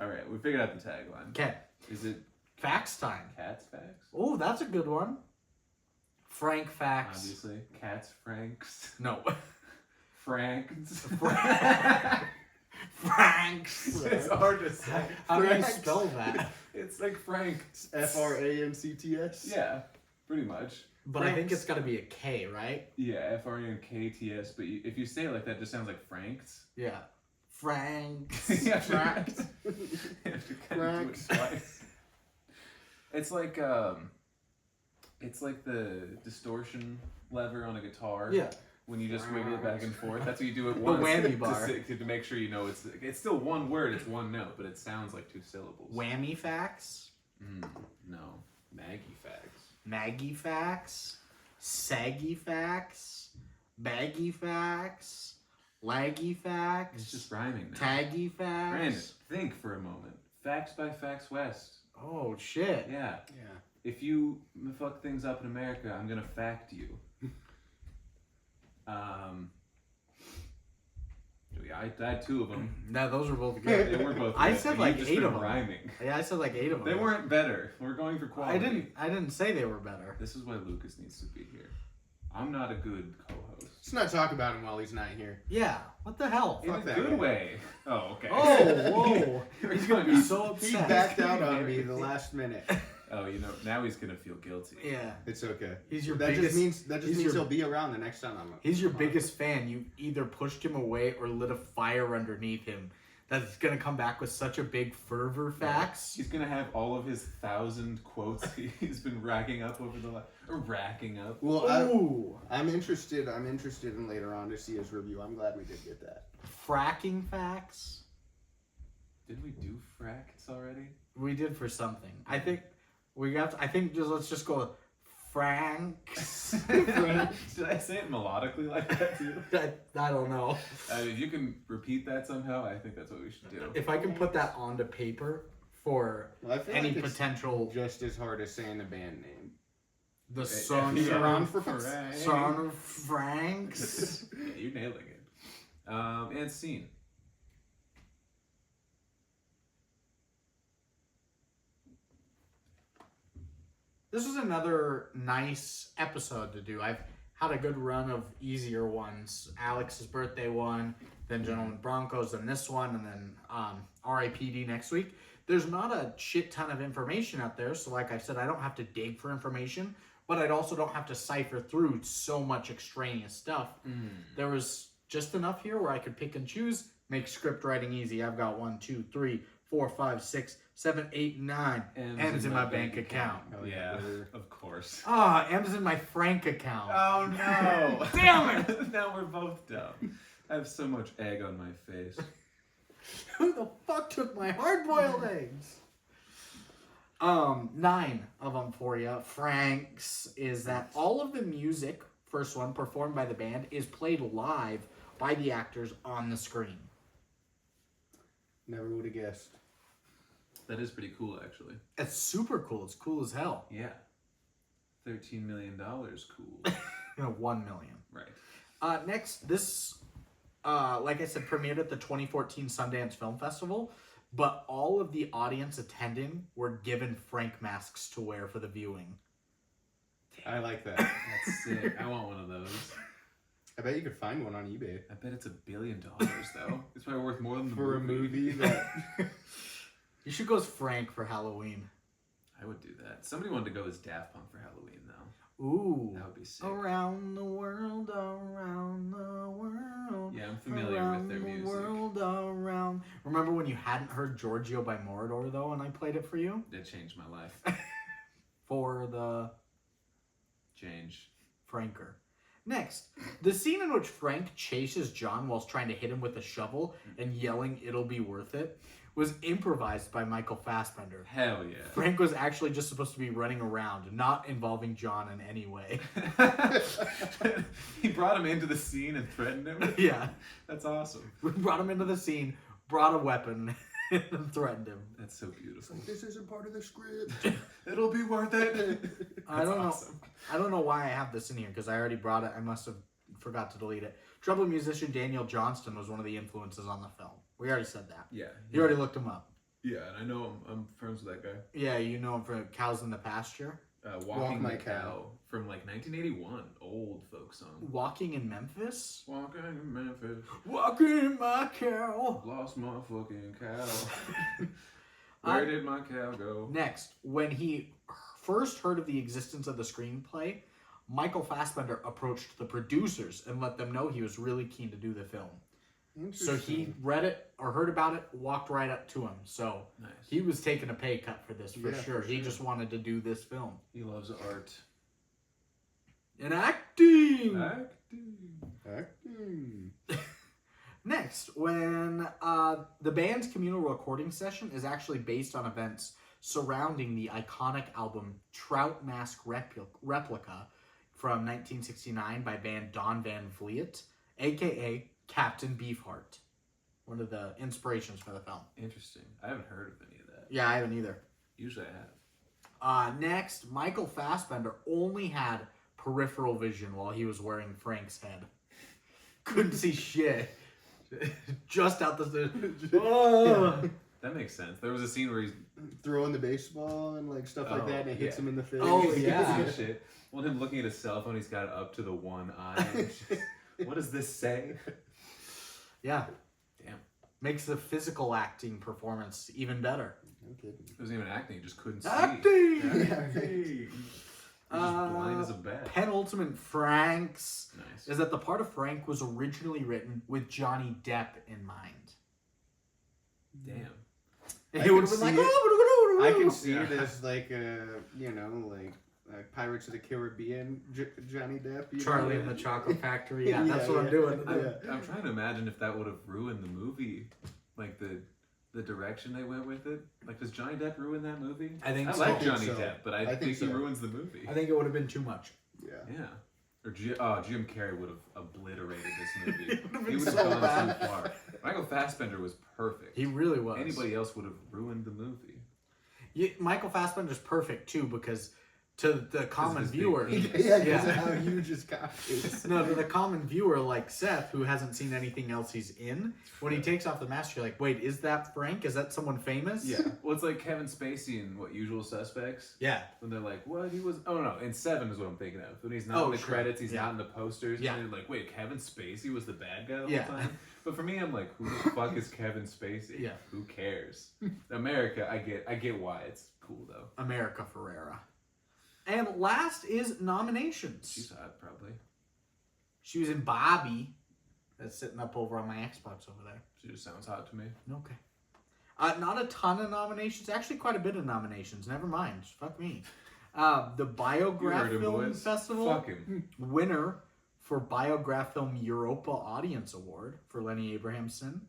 All right, we figured out the tagline. Okay. Is it Facts time. Cats Facts? Oh, that's a good one. Frank facts. Obviously, Cats Franks. No. Franks. Franks. It's hard to say. How do you Franks. spell that? It's like Frank. Francts. Yeah, pretty much. But I think it's got to be a K, right? Yeah, Franks. But if you say it like that, it just sounds like Franks. Yeah. Franks. You have to- Franks. you have to kind of do it twice. It's like the distortion lever on a guitar. Yeah. When you just wiggle it back and forth, that's what you do it The once. whammy bar. to make sure you know it's still one word, it's one note, but it sounds like two syllables. Whammy facts. No, Maggie facts. Maggie facts. Saggy facts. Baggy facts. Laggy facts. It's just rhyming now. Taggy facts. Brandon, think for a moment. Facts by Facts West. Oh shit. Yeah. Yeah. If you fuck things up in America, I'm gonna fact you. I had two of them. No, those were both good. They were both. I good, said but like you've just 8 been of them. rhyming. Yeah, I said like 8 of them. They weren't better. We're going for quality. I didn't say they were better. This is why Lukas needs to be here. I'm not a good co-host. Let's not talk about him while he's not here. Yeah. What the hell? In Fuck a that good guy. way. Oh, okay. Oh, whoa. He's gonna be so He upset. backed out on me the last minute. Oh, now he's gonna feel guilty. Yeah. It's okay. He's your That biggest. just means he's your- he'll be around the next time I'm up. He's your biggest fan. You either pushed him away or lit a fire underneath him. That's gonna come back with such a big fervor facts. He's gonna have all of his 1,000 quotes he's been racking up over the racking up. Well, Ooh. I'm interested in later on to see his review. I'm glad we did get that. Fracking facts. Did we do fracks already? We did for something. I think we got. Let's just go with Franks. Did I say it melodically like that too? I don't know. If you can repeat that somehow, I think that's what we should do. If I can put that onto paper for any potential, just as hard as saying the band name. The son of Franks. Yeah, you're nailing it. And scene. This was another nice episode to do. I've had a good run of easier ones. Alex's birthday one, then Gentleman Broncos, then this one, and then RIPD next week. There's not a shit ton of information out there, so like I said, I don't have to dig for information, but I also don't have to cipher through so much extraneous stuff. There was just enough here where I could pick and choose, make script writing easy. I've got 1, 2, 3, 4, 5, 6, 7, 8, 9 M's in my bank account. Yeah, of course. M's in my Frank account. Oh no! Damn it! Now we're both dumb. I have so much egg on my face. Who the fuck took my hard-boiled eggs? 9 of them for you. Franks is that all of the music, first one, performed by the band, is played live by the actors on the screen. Never would have guessed. That is pretty cool, actually. It's super cool. It's cool as hell. Yeah. $13 million, cool. 1 million. Right. Next, this, like I said, premiered at the 2014 Sundance Film Festival, but all of the audience attending were given Frank masks to wear for the viewing. I like that. That's sick. I want one of those. I bet you could find one on eBay. I bet it's $1 billion, though. It's probably worth more than the For a movie that... You should go as Frank for Halloween. I would do that. Somebody wanted to go as Daft Punk for Halloween, though. Ooh. That would be sick. Around the world, around the world. Yeah, I'm familiar with their music. Around the world, around. Remember when you hadn't heard Giorgio by Morador, though, and I played it for you? It changed my life. For the... Change. Franker. Next, the scene in which Frank chases John whilst trying to hit him with a shovel and yelling, "It'll be worth it," was improvised by Michael Fassbender. Hell yeah. Frank was actually just supposed to be running around, not involving John in any way. He brought him into the scene and threatened him? Yeah. That's awesome. We brought him into the scene, brought a weapon, and threatened him. That's so beautiful. This isn't part of the script. It'll be worth it. I don't know. I don't know why I have this in here, because I already brought it. I must have forgot to delete it. Troubled musician Daniel Johnston was one of the influences on the film. We already said that. Yeah. You already looked him up. Yeah, and I know I'm friends with that guy. Yeah, you know him from Cows in the Pasture. Walking My Cow from like 1981. Old folk song. Walking in Memphis. Walking in Memphis. Walking my cow. Lost my fucking cow. Where did my cow go? Next, when he first heard of the existence of the screenplay, Michael Fassbender approached the producers and let them know he was really keen to do the film. So he read it or heard about it, walked right up to him. So nice. He was taking a pay cut for this for sure. He just wanted to do this film. He loves art. And acting! Acting. Next, when the band's communal recording session is actually based on events surrounding the iconic album Trout Mask Replica from 1969 by band Don Van Vliet, a.k.a. Captain Beefheart. One of the inspirations for the film. Interesting. I haven't heard of any of that. Yeah, I haven't either. Usually I have. Next, Michael Fassbender only had peripheral vision while he was wearing Frank's head. Couldn't see shit. Just out the... Yeah. That makes sense. There was a scene where he's throwing the baseball and like stuff like that, and it hits him in the face. Oh, yeah. Shit. Well, him looking at his cell phone, he's got it up to the one eye. What does this say? Yeah. Damn. Makes the physical acting performance even better. No kidding. It wasn't even acting, he just couldn't see. Acting! He's just blind as a bat. Penultimate Franks Nice. is that the part of Frank was originally written with Johnny Depp in mind. Damn. He would have been like, I can see Yeah. it as like a, like Pirates of the Caribbean, Johnny Depp. You Charlie know? and the Chocolate Factory. Yeah, Yeah, that's what I'm yeah. doing. I'm trying to imagine if that would have ruined the movie, like the direction they went with it. Like, does Johnny Depp ruin that movie? I think I so. like I think Johnny so. Depp, but I think so. he ruins the movie. I think it would have been too much. Yeah. Yeah. Or Jim Carrey would have obliterated this movie. It would have He been would have so gone bad. too far. Michael Fassbender was perfect. He really was. Anybody else would have ruined the movie. Michael Fassbender's perfect too because to the common his big viewer, penis. Yeah, because Yeah. of how huge his cock is. no, to the common viewer like Seth, who hasn't seen anything else he's in, when he takes off the mask, you're like, wait, is that Frank? Is that someone famous? Yeah. Well, it's like Kevin Spacey in Usual Suspects. Yeah. When they're like, what? He was. Oh, no. In Seven is what I'm thinking of. When he's not in the sure. credits, he's Yeah. not in the posters. Yeah. And they're like, wait, Kevin Spacey was the bad guy the Yeah. whole time? But for me, I'm like, who the fuck is Kevin Spacey? Yeah. Who cares? America, I get why it's cool, though. America Ferrera. And last is nominations. She's hot, probably. She was in Bobby. That's sitting up over on my Xbox over there. She just sounds hot to me. Okay. Not a ton of nominations. Actually, quite a bit of nominations. Never mind. Fuck me. The You Biograph heard him, Film boys. Festival Fuck him. winner for Biograph Film Europa Audience Award for Lenny Abrahamson.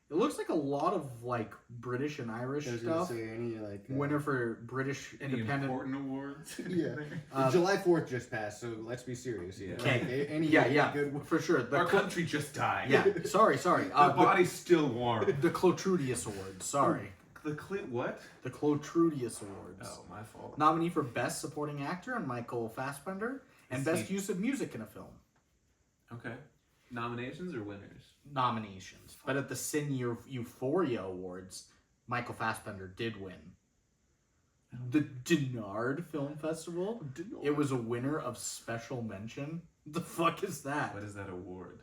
It looks like a lot of like British and Irish I was gonna stuff. say any like Winner for British Any Independent. important awards? Yeah. Uh, July 4th just passed, so let's be serious. Yeah. Okay. Like, any Yeah, good for sure. The Our country just died. yeah, sorry. The The, body's still warm. the Clotrudius Awards. Sorry. The clit what? The Clotrudius Awards. Oh, my fault. Nominee for Best Supporting Actor on Michael Fassbender and Is Best he- Use of Music in a Film. Okay. Nominations or winners? Nominations. But at the Cine Euphoria Awards, Michael Fassbender did win. The Dinard Film Festival, it was a winner of Special Mention. The fuck is that? What is that award?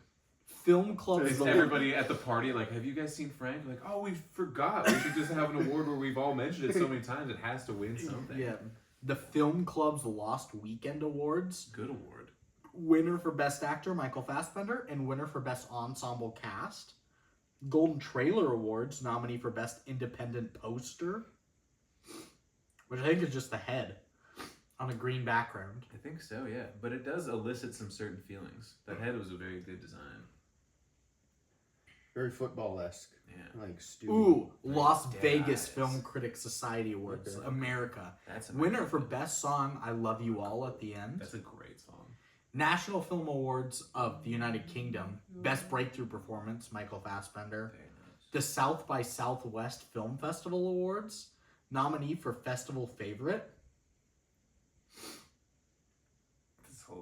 Film Club Is everybody at the party like, have you guys seen Frank? Like, oh, we forgot. We should just have an award where we've all mentioned it so many times. It has to win something. Yeah. The Film Club's Lost Weekend Awards. Good award. Winner for Best Actor, Michael Fassbender, and winner for Best Ensemble Cast. Golden Trailer Awards, nominee for Best Independent Poster, which I think is just the head on a green background. I think so, yeah. But it does elicit some certain feelings. That head was a very good design. Very football-esque. Yeah. Like Stewie. Ooh, Las Dead Vegas Eyes. Film Critics Society Awards, Okay. America. That's Winner for amazing. Best Song, I Love You All at the end. That's a great song. National Film Awards of the United Kingdom, Best Breakthrough Performance, Michael Fassbender. Very nice. The South by Southwest Film Festival Awards, nominee for Festival Favorite.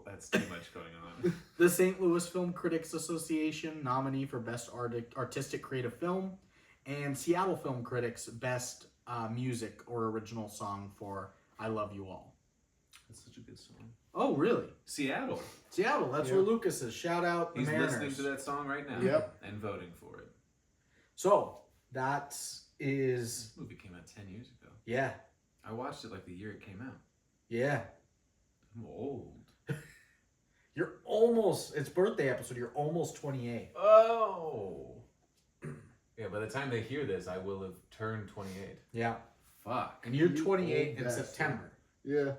That's too much going on. The St. Louis Film Critics Association, nominee for Best Artistic Creative Film. And Seattle Film Critics, Best Music or Original Song for I Love You All. That's such a good song. Oh, really? Seattle. Seattle, that's Yeah. where Lukas is. Shout out the He's Mariners. listening to that song right now. Yep. And voting for it. So, that is, This movie came out 10 years ago. yeah, I watched it like the year it came out. yeah. I'm old. You're almost, it's birthday episode, you're almost 28. Oh. Yeah, by the time they hear this, I will have turned 28. Yeah. Fuck. And you're You 28 old in bastard. September. Yeah.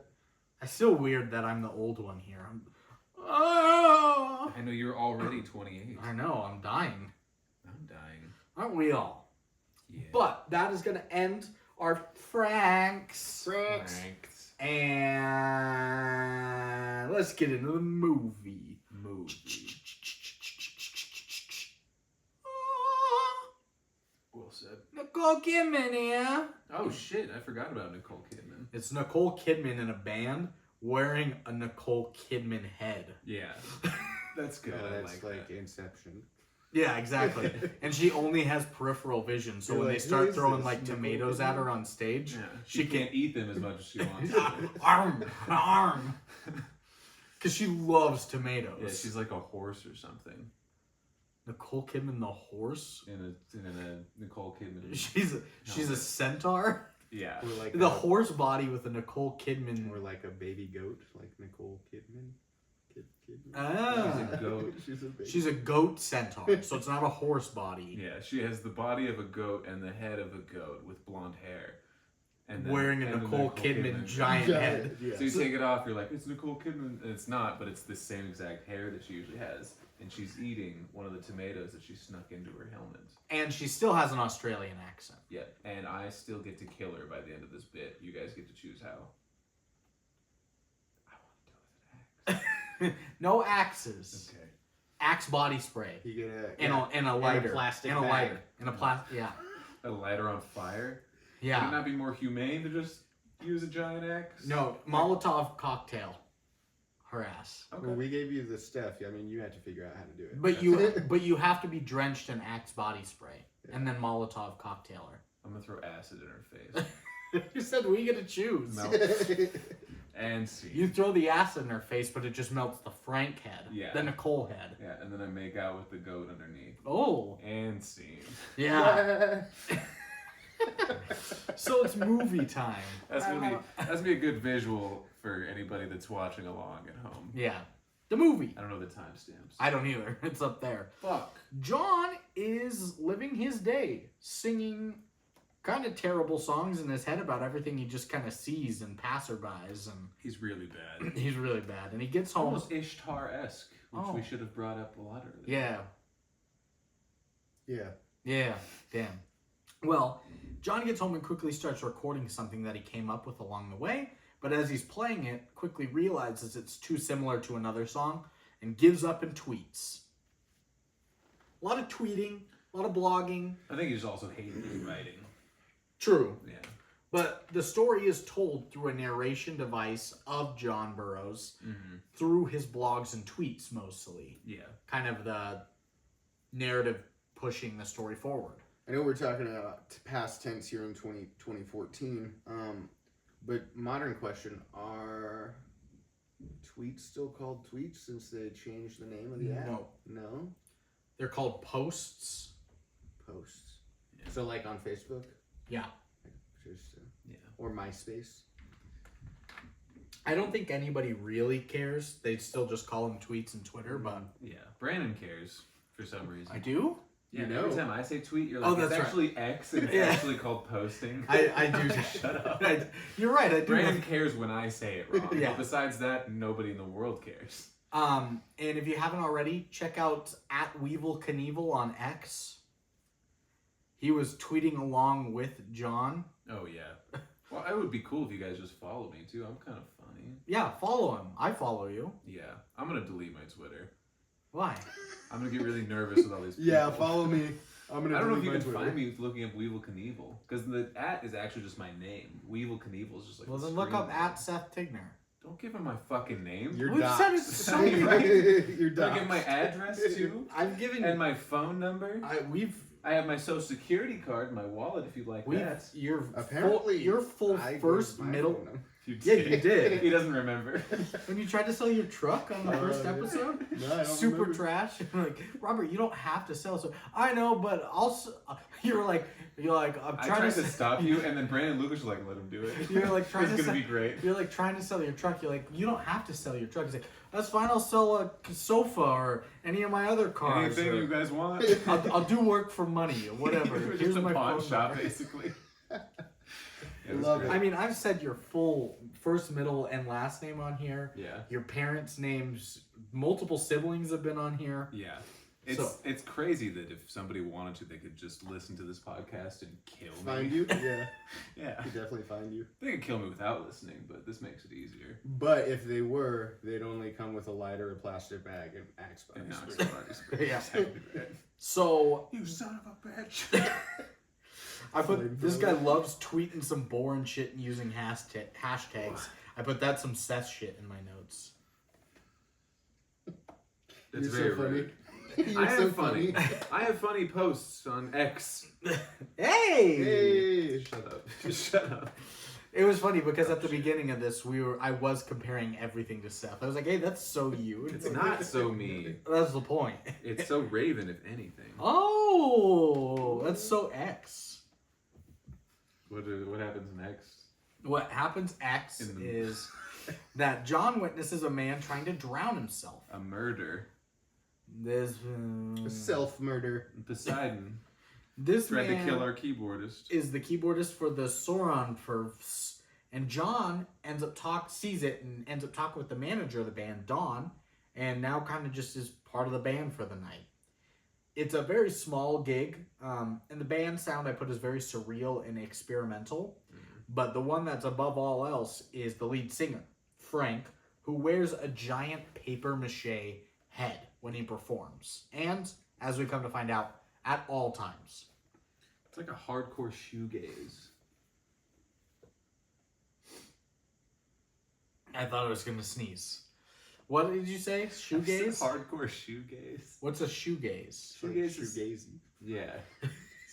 It's still weird that I'm the old one here. Oh, I know you're already 28. I know, I'm dying. I'm dying. Aren't we all? Yeah. But that is going to end our Franks. Thanks. And let's get into the movie. Well said. Nicole Kidman here. Oh shit, I forgot about Nicole Kidman. It's Nicole Kidman in a band wearing a Nicole Kidman head. Yeah. That's good. Oh, I that's like that. Inception. Yeah, exactly. And she only has peripheral vision, so You're when like, they "Who start is throwing this, like Nicole tomatoes Kidman?" at her on stage, Yeah. she She can't eat them as much as she wants. arm, arm, because she loves tomatoes. Yeah, she's like a horse or something. Nicole Kidman, the horse. In a Nicole Kidman. She's a centaur. Yeah. Or like The a, horse body with a Nicole Kidman. or like a baby goat, like Nicole Kidman. Kidman. Ah. She's a goat. She's a baby. She's a goat centaur, so it's not a horse body. Yeah, she has the body of a goat and the head of a goat with blonde hair. And then, wearing a and then Nicole Kidman giant Giant, head. yeah. So you take it off, you're like, it's Nicole Kidman, and it's not, but it's the same exact hair that she usually has. And she's eating one of the tomatoes that she snuck into her helmet. And she still has an Australian accent. Yeah, and I still get to kill her by the end of this bit. You guys get to choose how. I want to do it with an axe. No axes. Okay. Axe body spray. You get a And a lighter. plastic And a bag. lighter. And a plastic. Yeah. A lighter on fire? Would it Yeah. not be more humane to just use a giant axe? No, Molotov cocktail. Her ass. Okay. Well, we gave you the stuff. I mean, you had to figure out how to do it. But you have to be drenched in Axe body spray and then Molotov cocktail her. I'm gonna throw acid in her face. You said we get to choose. No. And see. You throw the acid in her face, but it just melts the Frank head. Yeah. The Nicole head. Yeah, and then I make out with the goat underneath. Oh. And scene. Yeah. So it's movie time. That's gonna be a good visual for anybody that's watching along at home. Yeah. The movie. I don't know the timestamps. I don't either. It's up there. Fuck. John is living his day, singing kind of terrible songs in his head about everything he just kind of sees and passerbys, and He's really bad. he's really bad. And he gets home. Almost Ishtar-esque, which Oh. we should have brought up a lot earlier. Yeah. Yeah. Yeah. Damn. Well, John gets home and quickly starts recording something that he came up with along the way, but as he's playing it, quickly realizes it's too similar to another song and gives up and tweets. A lot of tweeting, a lot of blogging. I think he's also hated his writing. True. Yeah. But the story is told through a narration device of John Burroughs Mm-hmm. through his blogs and tweets mostly. Yeah. Kind of the narrative pushing the story forward. I know we're talking about past tense here in 2014, but modern question, are tweets still called tweets since they changed the name of the app? No. No? They're called posts. Posts. Yeah. So like on Facebook? Yeah. Just, Yeah. or MySpace? I don't think anybody really cares. They still just call them tweets and Twitter, but Yeah. Brandon cares for some reason. I do? Yeah, You know. every time I say tweet, you're Oh, like, that's it's right. actually X and it's Yeah. actually called posting. I do. Shut up. You're right, I do. Brandon cares when I say it wrong. Yeah. But besides that, nobody in the world cares. And if you haven't already, check out @Weevil Knievel on X. He was tweeting along with John. Oh, yeah. Well, it would be cool if you guys just follow me, too. I'm kind of funny. Yeah, follow him. I follow you. Yeah. I'm going to delete my Twitter. Why? I'm going to get really nervous with all these people. Yeah, follow me. I'm gonna. I don't know if delete you my can Twitter. find me looking up Weevil Knievel. Because the @ is actually just my name. Weevil Knievel is just like Well, the then look screen up name. @Seth Tigner. Don't give him my fucking name. You're We've said it doxxed. so many times. You're Do I give my doxxed. address, too? I've given And my phone number? we've I have my social security card, my wallet, if you'd like that. your Apparently, your full I first gave my middle. phone number. You Yeah, you did. He doesn't remember. When you tried to sell your truck on the first yeah. episode, No, I don't super remember. trash. Like, Robert, you don't have to sell. So I know, but also you're like I'm I trying tried to. to stop you, and then Brandon and Lucas were like, let him do it. You're like trying It's to. going to be great. You're like trying to sell your truck. You're like, you don't have to sell your truck. He's like, that's fine. I'll sell a sofa or any of my other cars. Anything or- you guys want? I'll do work for money or whatever. We're Here's just a my pawn phone shop, number. basically. It was Love great. I mean, I've said your full first, middle, and last name on here. Yeah. Your parents' names, multiple siblings have been on here. Yeah. It's crazy that if somebody wanted to, they could just listen to this podcast and kill me. Find you? Yeah, Yeah. could definitely find you. They could kill me without listening, but this makes it easier. But if they were, they'd only come with a lighter, a plastic bag, and axe And bodies. not somebody's Yeah. exactly right. So You son of a bitch. I put this guy loves tweeting some boring shit and using hashtags. I put that some Seth shit in my notes. It's You're very so funny. rude. You're I am so funny. I have funny posts on X. Hey! Hey! Shut up. Just shut up. It was funny because at the beginning of this, I was comparing everything to Seth. I was like, hey, that's so you. It's not so me. That's the point. It's so Raven, if anything. Oh, that's so X. What happens next? What happens X In the- is that John witnesses a man trying to drown himself. A murder. There's Self-murder. Poseidon. This Tried man to kill our keyboardist. is the keyboardist for the Sauron Pervs. And John sees it and ends up talking with the manager of the band, Dawn, and now kind of just is part of the band for the night. It's a very small gig, and the band sound I put is very surreal and experimental. But the one that's above all else is the lead singer, Frank, who wears a giant paper mache head when he performs. And, as we come to find out, at all times. It's like a hardcore shoegaze. I thought I was going to sneeze. What did you say? Shoegaze? Hardcore shoegaze. What's a shoegaze? Shoegaze is... Shoegazy. Yeah.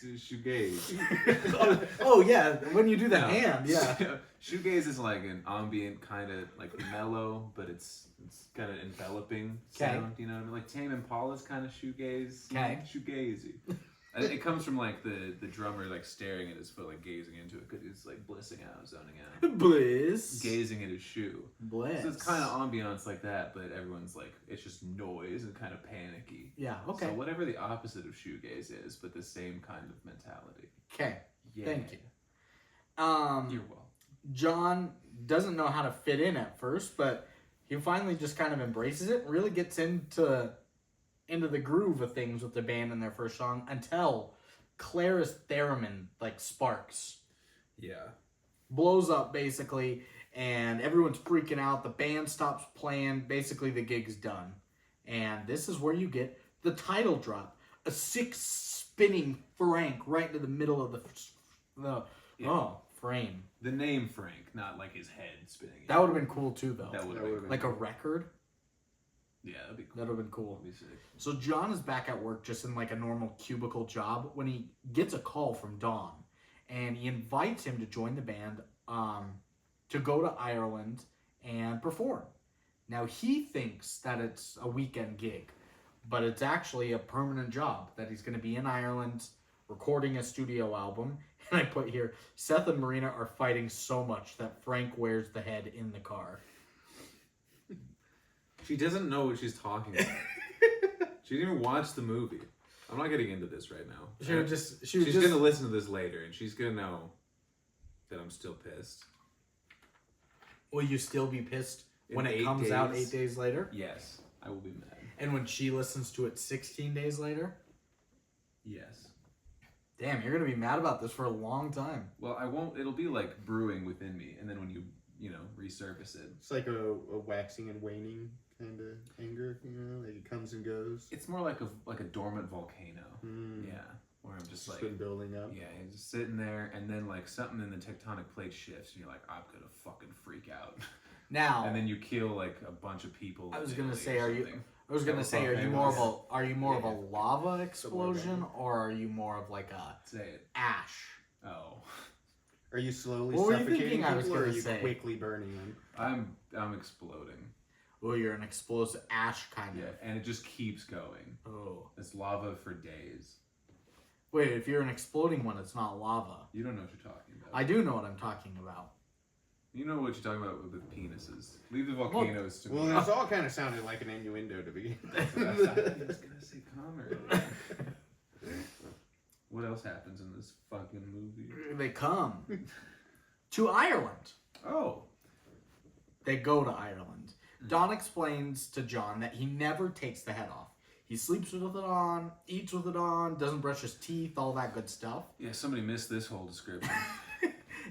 It's a shoegaze. Oh, yeah. When you do the hand, yeah. Shoegaze is like an ambient kind of like mellow, but it's kind of enveloping sound. You know, like Tame Impala's kind of shoegaze. Okay. Shoegazy. It comes from like the drummer like staring at his foot, like gazing into it, because he's like blissing out, zoning out, Bliss. gazing at his shoe. Bliss. So it's kind of ambiance like that, but everyone's like, it's just noise and kind of panicky. Yeah, okay. So whatever the opposite of shoegaze is, but the same kind of mentality. Okay. Yeah. Thank you. You're welcome. John doesn't know how to fit in at first, but he finally just kind of embraces it, really gets into the groove of things with the band in their first song until Clara's theremin like sparks. Yeah. Blows up basically, and everyone's freaking out. The band stops playing. Basically, the gig's done. And this is where you get the title drop. A 6-spinning Frank right into the middle of frame. The name Frank, not like his head spinning. That would have been cool too, though. That would have been like a record. Yeah, that'd be cool. That would have been cool. That'd be sick. So John is back at work just in like a normal cubicle job when he gets a call from Dawn, and he invites him to join the band to go to Ireland and perform. Now he thinks that it's a weekend gig, but it's actually a permanent job that he's going to be in Ireland recording a studio album. And I put here, Seth and Marina are fighting so much that Frank wears the head in the car. She doesn't know what she's talking about. She didn't even watch the movie. I'm not getting into this right now. She's gonna listen to this later, and she's gonna know that I'm still pissed. Will you still be pissed when In it 8 comes out days? 8 days later? Yes, I will be mad. And when she listens to it 16 days later? Yes. Damn, you're gonna be mad about this for a long time. Well, I won't. It'll be like brewing within me, and then when you resurface it, It's like a waxing and waning kind of anger, like it comes and goes. it's more like a dormant volcano. Yeah, where I'm just like been building up. Yeah, you're just sitting there, and then like something in the tectonic plate shifts, and you're like, I'm gonna fucking freak out. Now, And then you kill like a bunch of people. I was in gonna Italy say, or are you something. more of a lava explosion, or are you more of like a Say it. ash? Oh, Are you slowly What were you suffocating thinking I was people, or are gonna you say? quickly burning them? I'm exploding. Well, you're an explosive ash kind Yeah, of. and it just keeps going. Oh. It's lava for days. Wait, if you're an exploding one, it's not lava. You don't know what you're talking about. I do know what I'm talking about. You know what you're talking about with penises. Leave the volcanoes to Well, me. this all kind of sounded like an innuendo to begin with. I was gonna say comedy. What else happens in this fucking movie? They come to Ireland. Oh. They go to Ireland. Don explains to John that he never takes the head off. He sleeps with it on, eats with it on, doesn't brush his teeth, all that good stuff. Yeah, somebody missed this whole description.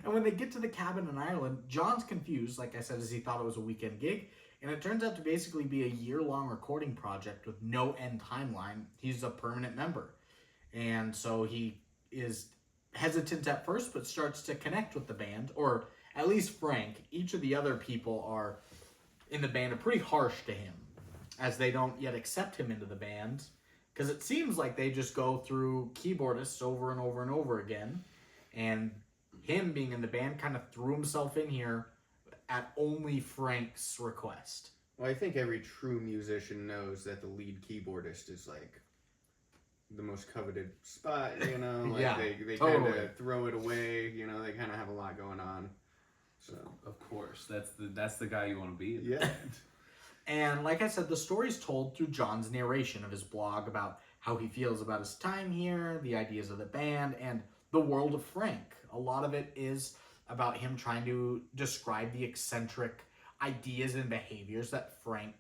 And when they get to the cabin in Ireland, John's confused, like I said, as he thought it was a weekend gig. And it turns out to basically be a year-long recording project with no end timeline. He's a permanent member. And so he is hesitant at first, but starts to connect with the band, or at least Frank. Each of the other people are in the band are pretty harsh to him, as they don't yet accept him into the band, because it seems like they just go through keyboardists over and over and over again, and him being in the band kind of threw himself in here at only Frank's request. Well, I think every true musician knows that the lead keyboardist is like the most coveted spot, like Yeah, they totally. kind of throw it away, they kind of have a lot going on. So Of course, that's the guy you want to be. In the Yeah. band. And like I said, the story's told through John's narration of his blog about how he feels about his time here, the ideas of the band, and the world of Frank. A lot of it is about him trying to describe the eccentric ideas and behaviors that Frank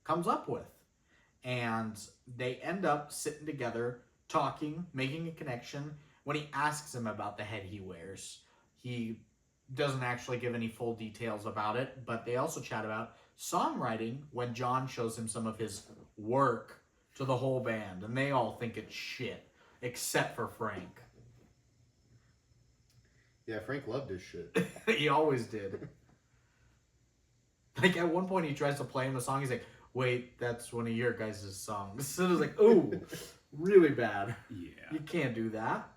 comes up with. And they end up sitting together, talking, making a connection. When he asks him about the head he wears, he doesn't actually give any full details about it, but they also chat about songwriting when John shows him some of his work to the whole band, and they all think it's shit, except for Frank. Yeah, Frank loved his shit. He always did. Like, at one point he tries to play him a song, he's like, wait, that's one of your guys' songs. So it was like, ooh, really bad. Yeah. You can't do that.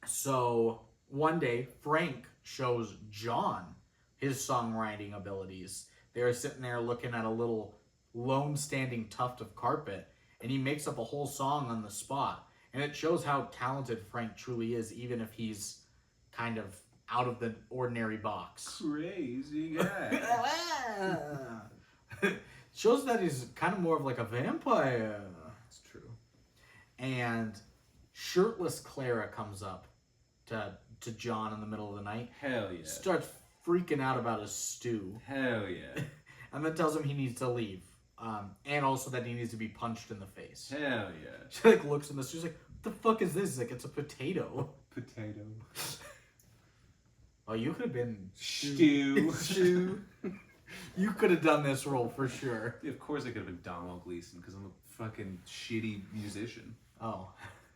So one day, Frank shows John his songwriting abilities. They were sitting there looking at a little lone standing tuft of carpet, and he makes up a whole song on the spot. And it shows how talented Frank truly is, even if he's kind of out of the ordinary box. Crazy guy. Shows that he's kind of more of like a vampire. It's true. And shirtless Clara comes up to John in the middle of the night. Hell yeah. Starts freaking out about his stew. Hell yeah. And then tells him he needs to leave. And also that he needs to be punched in the face. Hell yeah. She like looks in the stew. She's like, what the fuck is this? He's like, it's a potato. Potato. Oh, you could have been Stew. Stew. You could have done this role for sure. Yeah, of course I could have been Donald Gleason because I'm a fucking shitty musician. Oh.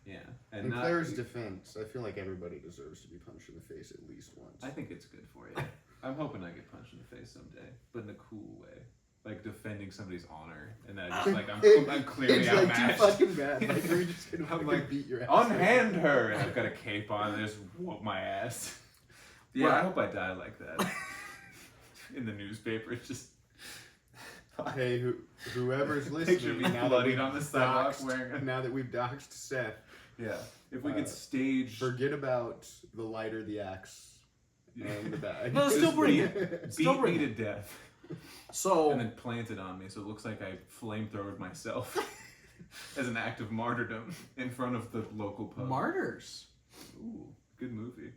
Yeah. In Claire's defense, I feel like everybody deserves to be punched in the face at least once. I think it's good for you. I'm hoping I get punched in the face someday, but in a cool way. Like defending somebody's honor, and then just like I'm clearly it's outmatched. like too fucking bad. Like we're just gonna I'm like, beat your ass. unhand her, and I've got a cape on, and just whoop my ass. Yeah, Well, I hope I die like that. In the newspaper, it's just Hey, whoever's picture listening, me now that bloodied we've on the sidewalk doxed- wearing a... now that we've doxed Seth, Yeah, if we could stage... forget about the lighter, the axe, and the bag. No, still Just bring beat- it. Still Beat bring me it. to death. So, And then plant it on me, so it looks like I flamethrowered myself as an act of martyrdom in front of the local pub. Martyrs. Ooh, good movie.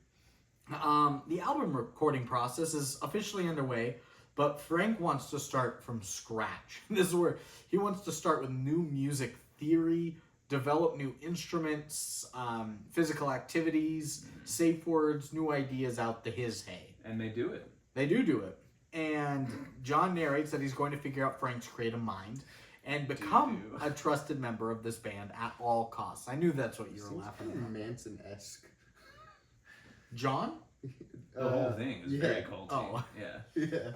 The album recording process is officially underway, but Frank wants to start from scratch. This is where he wants to start with new music theory, develop new instruments, physical activities, safe words, new ideas out to his hay. And they do it. They do it. And John narrates that he's going to figure out Frank's creative mind and become a trusted member of this band at all costs. I knew that's what you were laughing kind of about. Manson-esque. John? The whole thing is very culty. Oh. Yeah. Yeah.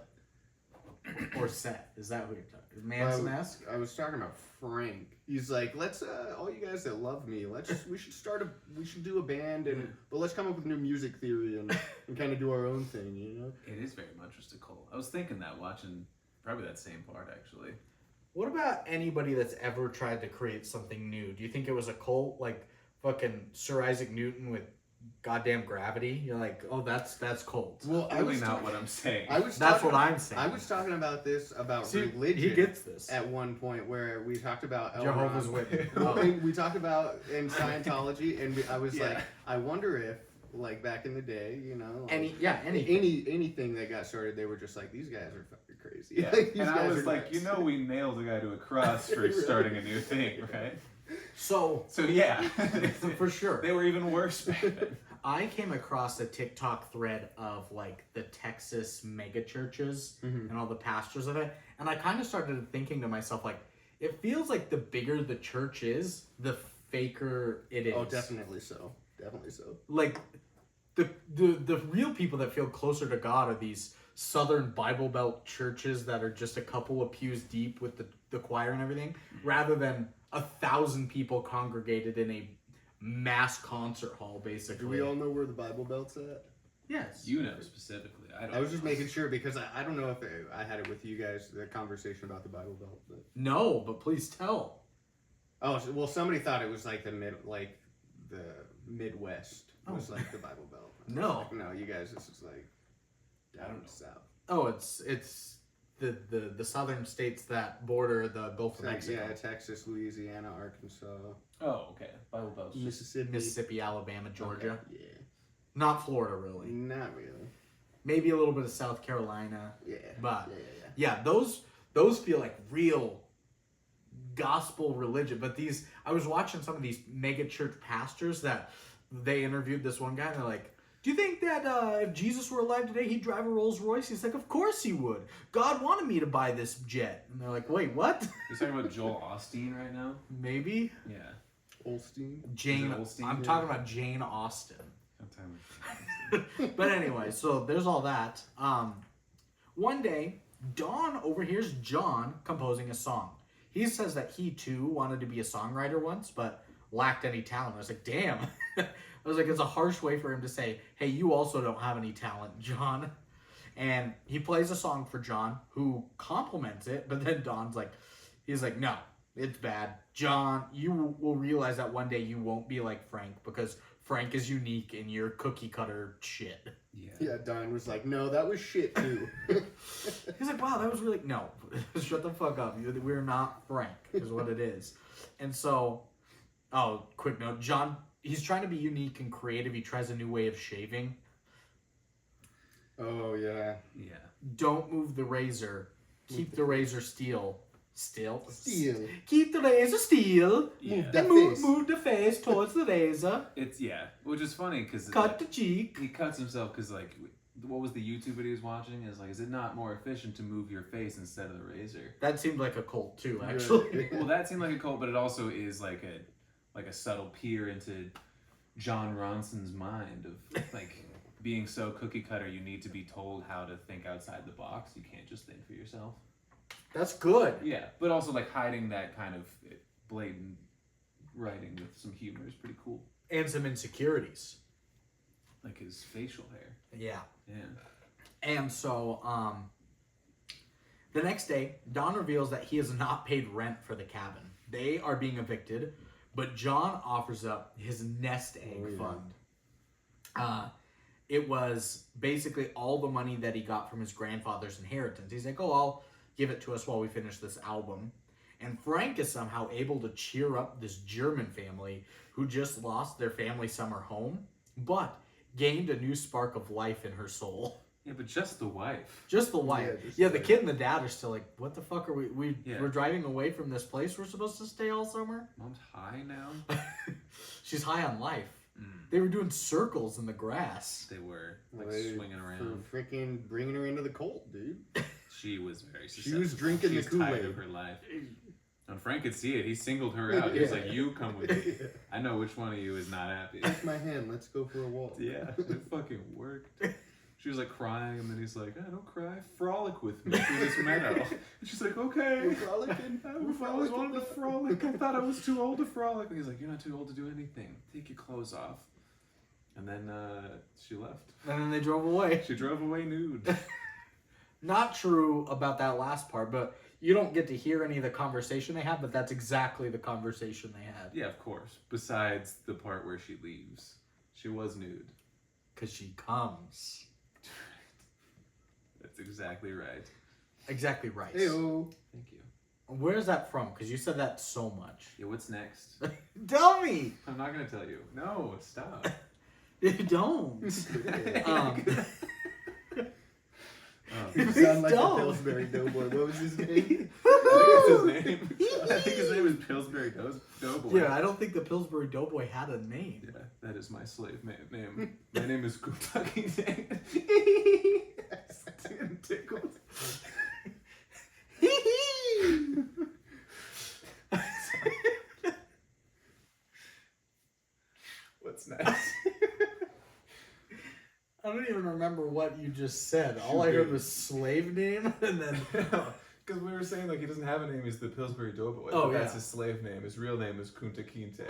Or Seth? Is that who you're talking about? Manson-esque? I was talking about Frank. He's like, let's all you guys that love me, we should do a band but let's come up with new music theory and kind of do our own thing, you know? It is very much just a cult. I was thinking that watching probably that same part actually. What about anybody that's ever tried to create something new? Do you think it was a cult, like fucking Sir Isaac Newton with goddamn gravity? You're like, oh, that's cult. Well, Really not what I'm saying. That's what I'm saying. I was talking about this about See, religion. he gets this. At one point where we talked about Jehovah's Elron. Witness. Well, Oh. and we talked about in Scientology, and I was Yeah. like, I wonder if, like back in the day, you know, like, anything that got started, they were just like, these guys are fucking crazy. Yeah. Like, these And I guys was are like, nuts. we nailed a guy to a cross for Right. starting a new thing, right? So, So yeah. for sure. They were even worse back then. I came across a TikTok thread of like the Texas mega churches Mhm. and all the pastors of it, and I kind of started thinking to myself, like, it feels like the bigger the church is, the faker it is. Oh, definitely so. Definitely so. Like the real people that feel closer to God are these Southern Bible Belt churches that are just a couple of pews deep with the choir and everything, rather than 1,000 people congregated in a mass concert hall, basically. Do we all know where the Bible Belt's at? Yes. You know specifically. I was just making sure because I don't know if I had it with you guys, the conversation about the Bible Belt. But... No, but please tell. Oh, well, somebody thought it was like the Midwest was Oh. like the Bible Belt. I was No. like, no, you guys, this is like I don't down know. south. Oh, it's the southern states that border the Gulf of Mexico. Yeah, Texas, Louisiana, Arkansas, Oh, okay. Bible Belt. Mississippi, Alabama, Georgia. Okay, Not Florida, really. not really. Maybe a little bit of South Carolina. Yeah, But yeah. those feel like real gospel religion. But I was watching some of these mega church pastors that they interviewed this one guy, and they're like, do you think that if Jesus were alive today, he'd drive a Rolls Royce? He's like, of course he would. God wanted me to buy this jet. And they're like, wait, what? You're talking about Joel Osteen right now? Maybe? Yeah. Olstein? Jane. Olstein? I'm talking about Jane Austen. I'm talking about But anyway, so there's all that. One day, Don overhears John composing a song. He says that he too wanted to be a songwriter once, but lacked any talent. I was like, damn. I was like, it's a harsh way for him to say, hey, you also don't have any talent, John. And he plays a song for John, who compliments it, but then he's like, no, it's bad. John, you will realize that one day you won't be like Frank, because Frank is unique and you're cookie cutter shit. Yeah, Don was like, no, that was shit too. He's like, wow, that was really... No, shut the fuck up. We're not Frank, is what it is. And so, quick note, John, he's trying to be unique and creative. He tries a new way of shaving. Oh, yeah. Yeah. Don't move the razor. Keep the razor still. Steel. Keep the razor still. Yeah. Move the face towards the razor. It's, which is funny because... Cut the cheek. He cuts himself because, like, what was the YouTube video he was watching? Is it not more efficient to move your face instead of the razor? That seemed like a cult too, actually. Well, that seemed like a cult, but it also is like a subtle peer into John Ronson's mind of, like, being so cookie cutter, you need to be told how to think outside the box. You can't just think for yourself. That's good. Yeah, but also, like, hiding that kind of blatant writing with some humor is pretty cool. And some insecurities. Like his facial hair. Yeah. Yeah. And so, the next day, Don reveals that he has not paid rent for the cabin. They are being evicted, but John offers up his nest egg fund. It was basically all the money that he got from his grandfather's inheritance. He's like, I'll give it to us while we finish this album. And Frank is somehow able to cheer up this German family who just lost their family summer home, but gained a new spark of life in her soul. Yeah, but just the wife. Just the wife. Yeah, the kid and the dad are still like, what the fuck are we're driving away from this place we're supposed to stay all summer? Mom's high now? She's high on life. They were doing circles in the grass. They were, like, swinging around. For freaking bringing her into the cult, dude. She was very She was drinking the Kool-Aid. Tired of her life. And Frank could see it. He singled her out. He was like, you come with me. I know which one of you is not happy. Take my hand. Let's go for a walk. Yeah, it fucking worked. She was like crying, and then he's like, don't cry. Frolic with me through this meadow. And she's like, okay. We're frolicking. I've always wanted to frolic. I thought I was too old to frolic. And he's like, you're not too old to do anything. Take your clothes off. And then she left. And then they drove away. She drove away nude. Not true about that last part, but you don't get to hear any of the conversation they had, but that's exactly the conversation they had. Yeah, of course. Besides the part where she leaves. She was nude. Because she comes. That's exactly right. Exactly right. Ew. Thank you. Where's that from? Because you said that so much. Yeah, what's next? Tell me! I'm not going to tell you. No, stop. Don't. You sound like a Pillsbury Doughboy. What was his name? I think his name is Pillsbury Doughboy. Yeah, I don't think the Pillsbury Doughboy had a name. Yeah, that is my slave name. My name is Kentucky Name. Tickled. What's next? I don't even remember what you just said. All I heard was slave name, and then... Because we were saying, like, he doesn't have a name, he's the Pillsbury Doughboy. Oh, That's his slave name. His real name is Kunta Kinte.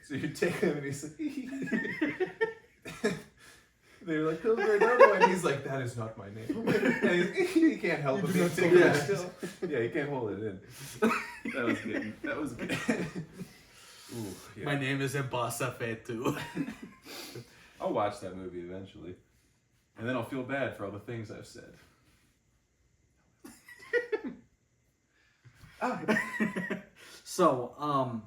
So you take him, and he's like... They're like, Pillsbury Doughboy, and he's like, that is not my name. And he can't help but being tickled still. Yeah, he can't hold it in. That was good. Ooh, yeah. My name is Embasa Fetu. I'll watch that movie eventually. And then I'll feel bad for all the things I've said. So,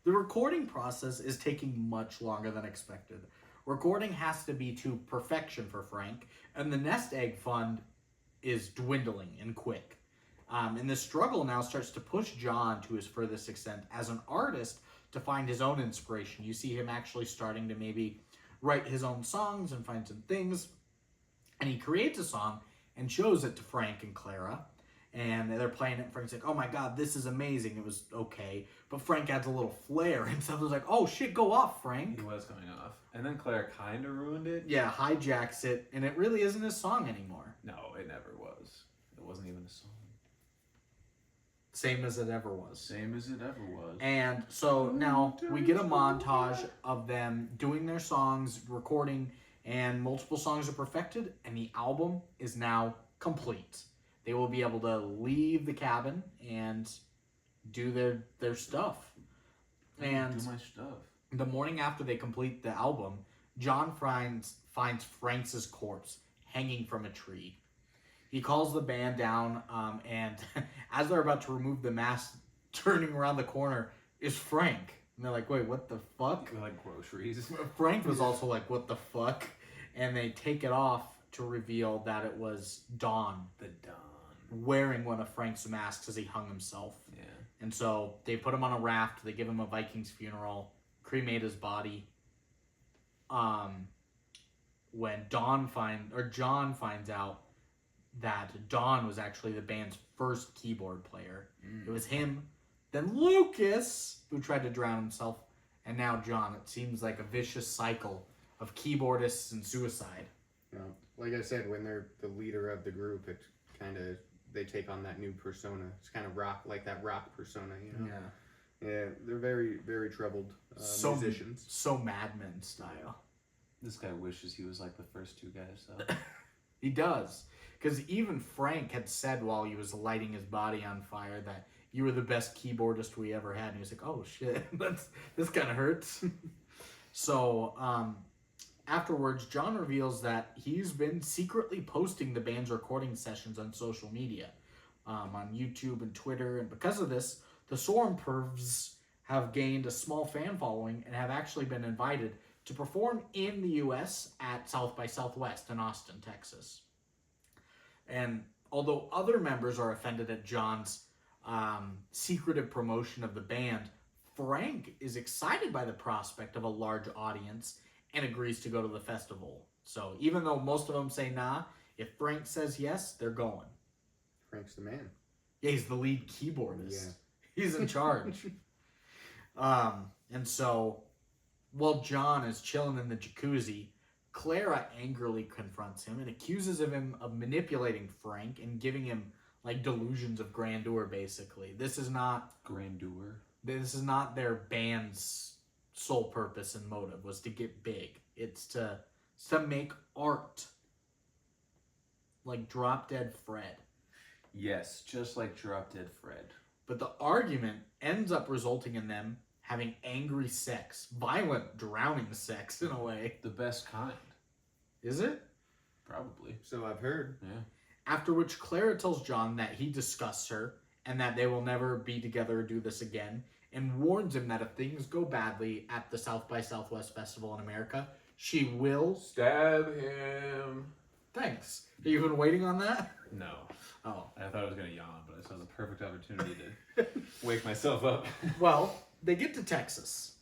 the recording process is taking much longer than expected. Recording has to be to perfection for Frank, and the nest egg fund is dwindling and quick. And the struggle now starts to push John to his furthest extent as an artist to find his own inspiration. You see him actually starting to maybe write his own songs and find some things. And he creates a song and shows it to Frank and Clara. And they're playing it, and Frank's like, oh my god, this is amazing. It was okay. But Frank adds a little flair, and Seth was like, oh shit, go off, Frank. He was going off. And then Claire kind of ruined it. Yeah, hijacks it, and it really isn't his song anymore. No, it never was. It wasn't even a song. Same as it ever was. Same as it ever was. And so now we get a montage of them doing their songs, recording, and multiple songs are perfected, and the album is now complete. They will be able to leave the cabin and do their stuff. And do my stuff. the morning after they complete the album, John finds Frank's corpse hanging from a tree. He calls the band down, and as they're about to remove the mask, turning around the corner is Frank. And they're like, wait, what the fuck? Like groceries. Frank was also like, what the fuck? And they take it off to reveal that it was Don. The Don. Wearing one of Frank's masks as he hung himself. Yeah. And so they put him on a raft, they give him a Viking's funeral, cremate his body. When John finds out that Don was actually the band's first keyboard player. It was him, then Lukas, who tried to drown himself, and now John. It seems like a vicious cycle of keyboardists and suicide. You know, like I said, when they're the leader of the group, it kind of, they take on that new persona. It's kind of rock, like that rock persona, you know? Yeah, they're very, very troubled musicians. So Mad Men style. This guy wishes he was like the first two guys, though. He does. Because even Frank had said while he was lighting his body on fire that you were the best keyboardist we ever had. And he was like, oh shit, this kind of hurts. So, afterwards, John reveals that he's been secretly posting the band's recording sessions on social media, on YouTube and Twitter, and because of this, the Stormpervs have gained a small fan following and have actually been invited to perform in the U.S. at South by Southwest in Austin, Texas. And although other members are offended at John's secretive promotion of the band, Frank is excited by the prospect of a large audience and agrees to go to the festival. So even though most of them say nah, if Frank says yes, they're going. Frank's the man. Yeah, he's the lead keyboardist. Yeah. He's in charge. And so while John is chilling in the jacuzzi, Clara angrily confronts him and accuses him of manipulating Frank and giving him like delusions of grandeur, basically. This is not their band's sole purpose and motive, was to get big. It's to make art. Like Drop Dead Fred. Yes, just like Drop Dead Fred. But the argument ends up resulting in them having angry sex. Violent, drowning sex, in a way. The best kind. Is it? Probably. So I've heard. Yeah. After which, Clara tells John that he disgusts her and that they will never be together or do this again, and warns him that if things go badly at the South by Southwest Festival in America, she will stab him. Thanks. Have you been waiting on that? No. Oh. I thought I was going to yawn, but I saw the perfect opportunity to wake myself up. Well, they get to Texas.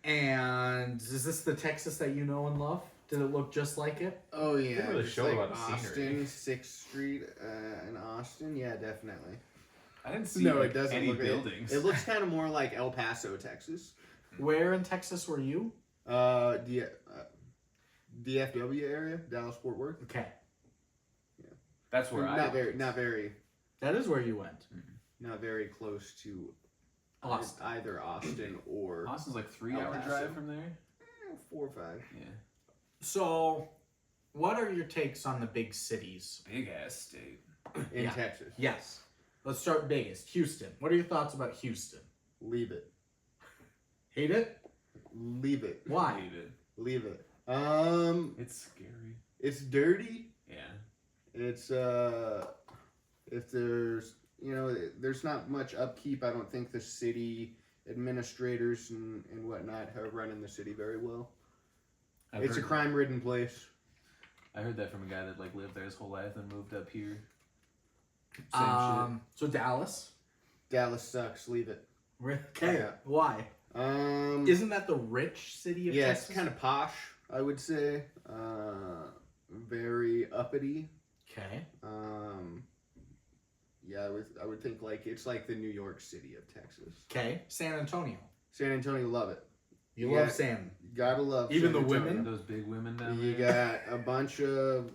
And is this the Texas that you know and love? Did it look just like it? Oh yeah, They really just show like about the scenery. Austin, 6th Street in Austin. Yeah, definitely. I didn't see No, it doesn't any look buildings. It looks kind of more like El Paso, Texas. Where in Texas were you? DFW area, Dallas Fort Worth. Okay. That's where not very, That is where you went. not very close to Austin. either Austin or Austin's like 3 El hour Paso. drive from there. 4 or 5. Yeah. So, what are your takes on the big cities? Big ass state. In Yeah. Texas. Yes. Let's start biggest. Houston. What are your thoughts about Houston? Leave it. Hate it? Leave it. Why? Leave it. Leave it. It's scary. It's dirty. Yeah. It's if there's there's not much upkeep. I don't think the city administrators and whatnot have running the city very well. It's a crime-ridden place. I heard that from a guy that like lived there his whole life and moved up here. Same shit. So Dallas. Dallas sucks. Leave it. Okay. Yeah. Why? Isn't that the rich city of Texas? It's kind of posh, I would say. Very uppity. Okay. I would think like it's like the New York City of Texas. Okay. San Antonio. San Antonio, love it. You love San. You gotta love even San the Antonio. women. Those big women down there. You got a bunch of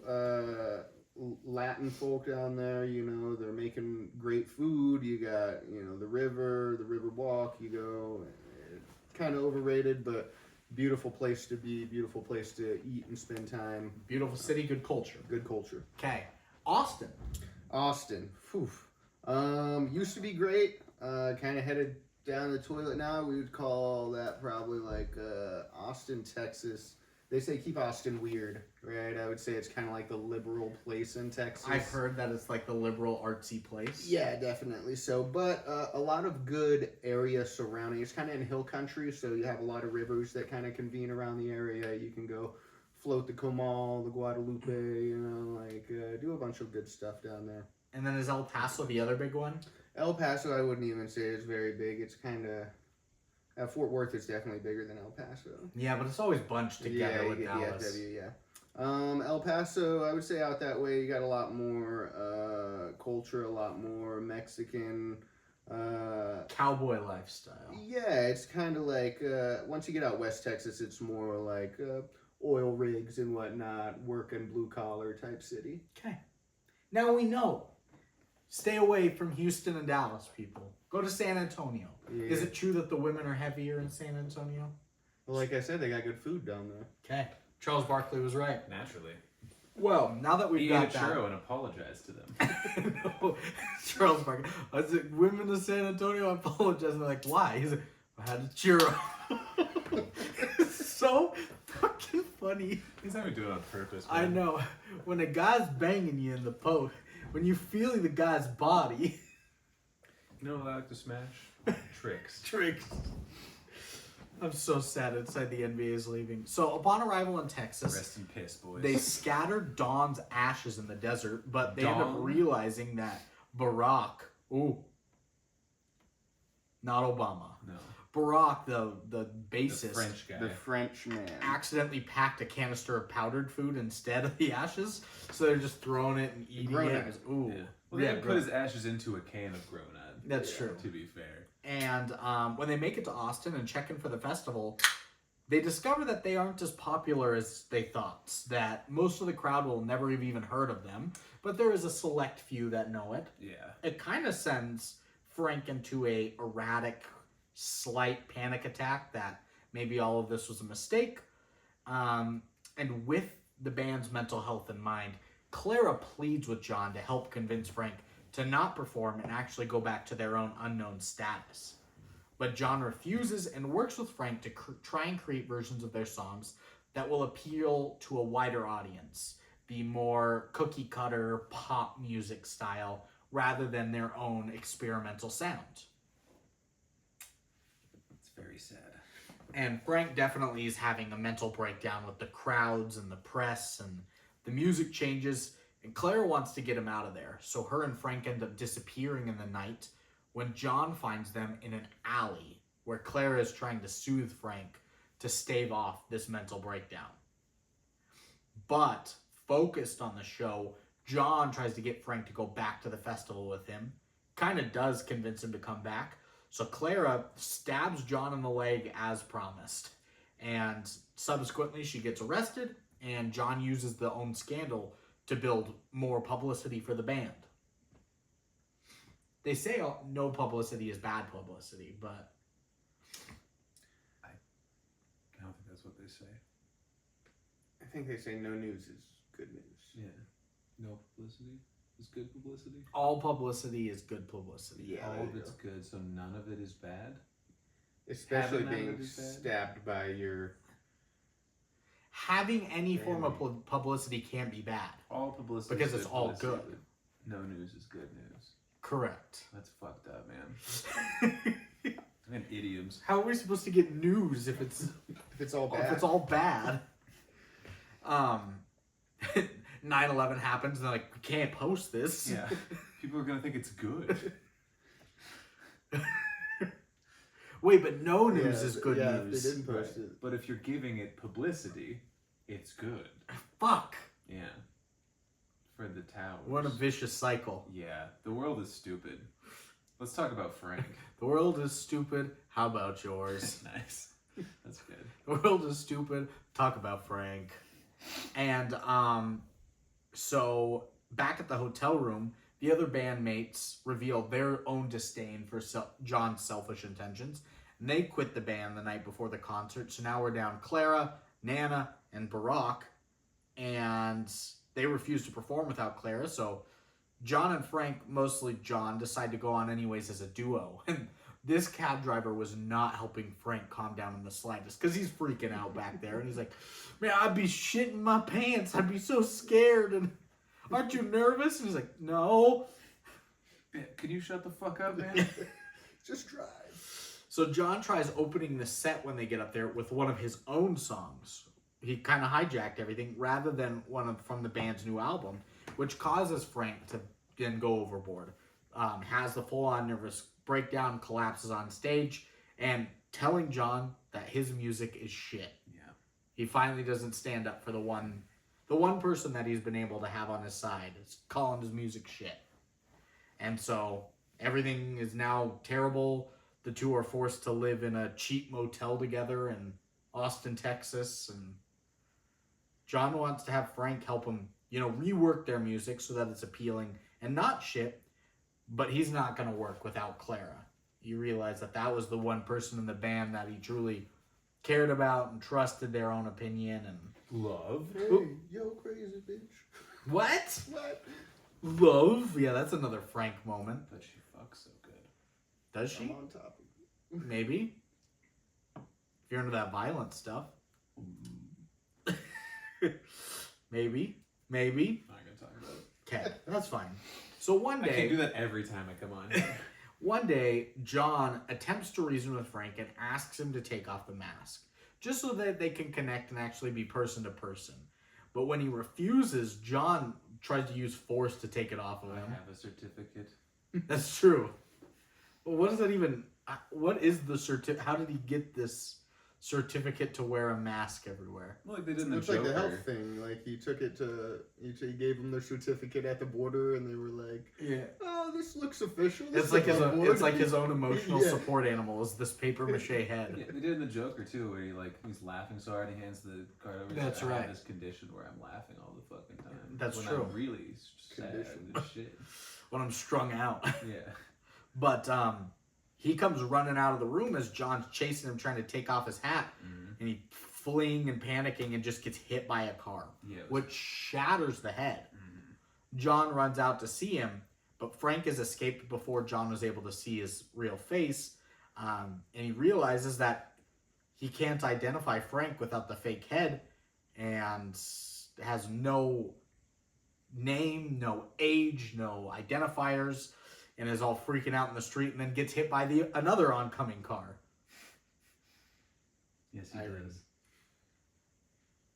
Latin folk down there. They're making great food. You got the river walk. You go. Kind of overrated, but beautiful place to be. Beautiful place to eat and spend time. Beautiful city, good culture. Good culture. Okay. Austin. Whew. Used to be great. Kind of headed down the toilet now. We would call that probably like Austin, Texas. They say keep Austin weird, right? I would say it's kind of like the liberal place in Texas. I've heard that it's like the liberal artsy place. Yeah, definitely so. But a lot of good area surrounding. It's kind of in hill country, so you have a lot of rivers that kind of convene around the area. You can go float the Comal, the Guadalupe, do a bunch of good stuff down there. And then is El Paso the other big one? El Paso, I wouldn't even say is very big. It's kind of... Fort Worth is definitely bigger than El Paso. Yeah, but it's always bunched together with Dallas. El Paso, I would say out that way, you got a lot more culture, a lot more Mexican... cowboy lifestyle. Yeah, it's kind of like... once you get out West Texas, it's more like oil rigs and whatnot, working blue-collar type city. Okay. Now we know. Stay away from Houston and Dallas, people. Go to San Antonio. Yeah. Is it true that the women are heavier in San Antonio? Well, like I said, they got good food down there. Okay. Charles Barkley was right. Naturally. Well, now that we've got that... Eat a churro and apologize to them. No, Charles Barkley. I said, women in San Antonio, I apologize. And they're like, why? He's like, I had a churro. It's so fucking funny. He's not even doing it on purpose. Man. I know. When a guy's banging you in the post, when you're feeling the guy's body. You know what I like to smash? Tricks. Tricks. I'm so sad inside the NBA is leaving. So upon arrival in Texas, rest in piss, boys. They scattered Dawn's ashes in the desert, but they end up realizing that Barack, not Obama. No. Barack, the bassist, the French guy, the French man, accidentally packed a canister of powdered food instead of the ashes, so they're just throwing it and eating it. Ooh. Yeah. Well, they put his ashes into a can of Gronad. That's true. To be fair. And when they make it to Austin and check in for the festival, they discover that they aren't as popular as they thought. That most of the crowd will never have even heard of them, but there is a select few that know it. Yeah. It kind of sends Frank into a erratic, slight panic attack that maybe all of this was a mistake. And with the band's mental health in mind, Clara pleads with John to help convince Frank to not perform and actually go back to their own unknown status. But John refuses and works with Frank to try and create versions of their songs that will appeal to a wider audience, the more cookie-cutter pop music style, rather than their own experimental sound. It's very sad. And Frank definitely is having a mental breakdown with the crowds and the press, and the music changes, and Clara wants to get him out of there. So her and Frank end up disappearing in the night when John finds them in an alley where Clara is trying to soothe Frank to stave off this mental breakdown. But focused on the show, John tries to get Frank to go back to the festival with him. Kind of does convince him to come back. So Clara stabs John in the leg as promised. And subsequently she gets arrested, and John uses the own scandal to build more publicity for the band. They say no publicity is bad publicity, but... I don't think that's what they say. I think they say no news is good news. Yeah. No publicity is good publicity? All publicity is good publicity. Yeah, all of it's good, so none of it is bad? Especially being stabbed by your... Having any form of publicity can be bad. All publicity because it's all good. No news is good news. Correct. That's fucked up, man. And idioms. How are we supposed to get news if it's all bad? if it's all bad? 9/11 happens, and they're like, we can't post this. Yeah. People are gonna think it's good. Wait, but no news is good news. They didn't post it. But if you're giving it publicity, it's good. Fuck. Yeah. For the towers. What a vicious cycle. Yeah. The world is stupid. Let's talk about Frank. The world is stupid. How about yours? Nice. That's good. The world is stupid. Talk about Frank. And so back at the hotel room, the other bandmates revealed their own disdain for John's selfish intentions, and they quit the band the night before the concert. So now we're down Clara, Nana, and Barack, and they refuse to perform without Clara. So John and Frank, mostly John, decide to go on anyways as a duo. And this cab driver was not helping Frank calm down in the slightest, because he's freaking out back there, and he's like, man, I'd be shitting my pants. I'd be so scared. And aren't you nervous? And he's like, no. Can you shut the fuck up, man? Just drive. So John tries opening the set when they get up there with one of his own songs. He kind of hijacked everything rather than from the band's new album, which causes Frank to then go overboard. Has the full-on nervous breakdown, collapses on stage, and telling John that his music is shit. Yeah. He finally doesn't stand up for the one person that he's been able to have on his side. Is calling his music shit. And so everything is now terrible. The two are forced to live in a cheap motel together in Austin, Texas, and John wants to have Frank help him, rework their music so that it's appealing and not shit, but he's not going to work without Clara. You realize that was the one person in the band that he truly cared about and trusted their own opinion and Love. Hey, yo, crazy bitch. What? What? Love? Yeah, that's another Frank moment. But she fucks so good. Does she? I'm on top of it. Maybe. If you're into that violent stuff. Maybe. Not gonna talk about it. Okay, that's fine. So one I can't day, do that every time I come on. one day, John attempts to reason with Frank and asks him to take off the mask, just so that they can connect and actually be person to person. But when he refuses, John tries to use force to take it off of I him. have a certificate. That's true. Well, what does that even... What is the certificate? How did he get this certificate to wear a mask everywhere? Well, like they did in the It's Joker. like the health thing. Like he took it to, he gave them their certificate at the border, and they were like, Yeah. "Oh, this looks official." It's like his own emotional Yeah. support animal is this paper mache head. Yeah, they did in the Joker too, where he's laughing so hard he hands the card over. That's I right. have this condition where I'm laughing all the fucking time. That's when true. I'm really sad Condition. as shit. When I'm strung out. Yeah. But he comes running out of the room as John's chasing him, trying to take off his hat. Mm-hmm. And he fleeing and panicking and just gets hit by a car, Yeah. which shatters the head. Mm-hmm. John runs out to see him, but Frank has escaped before John was able to see his real face. And he realizes that he can't identify Frank without the fake head and has no name, no age, no identifiers, and is all freaking out in the street and then gets hit by another oncoming car. Yes, he Irony. does.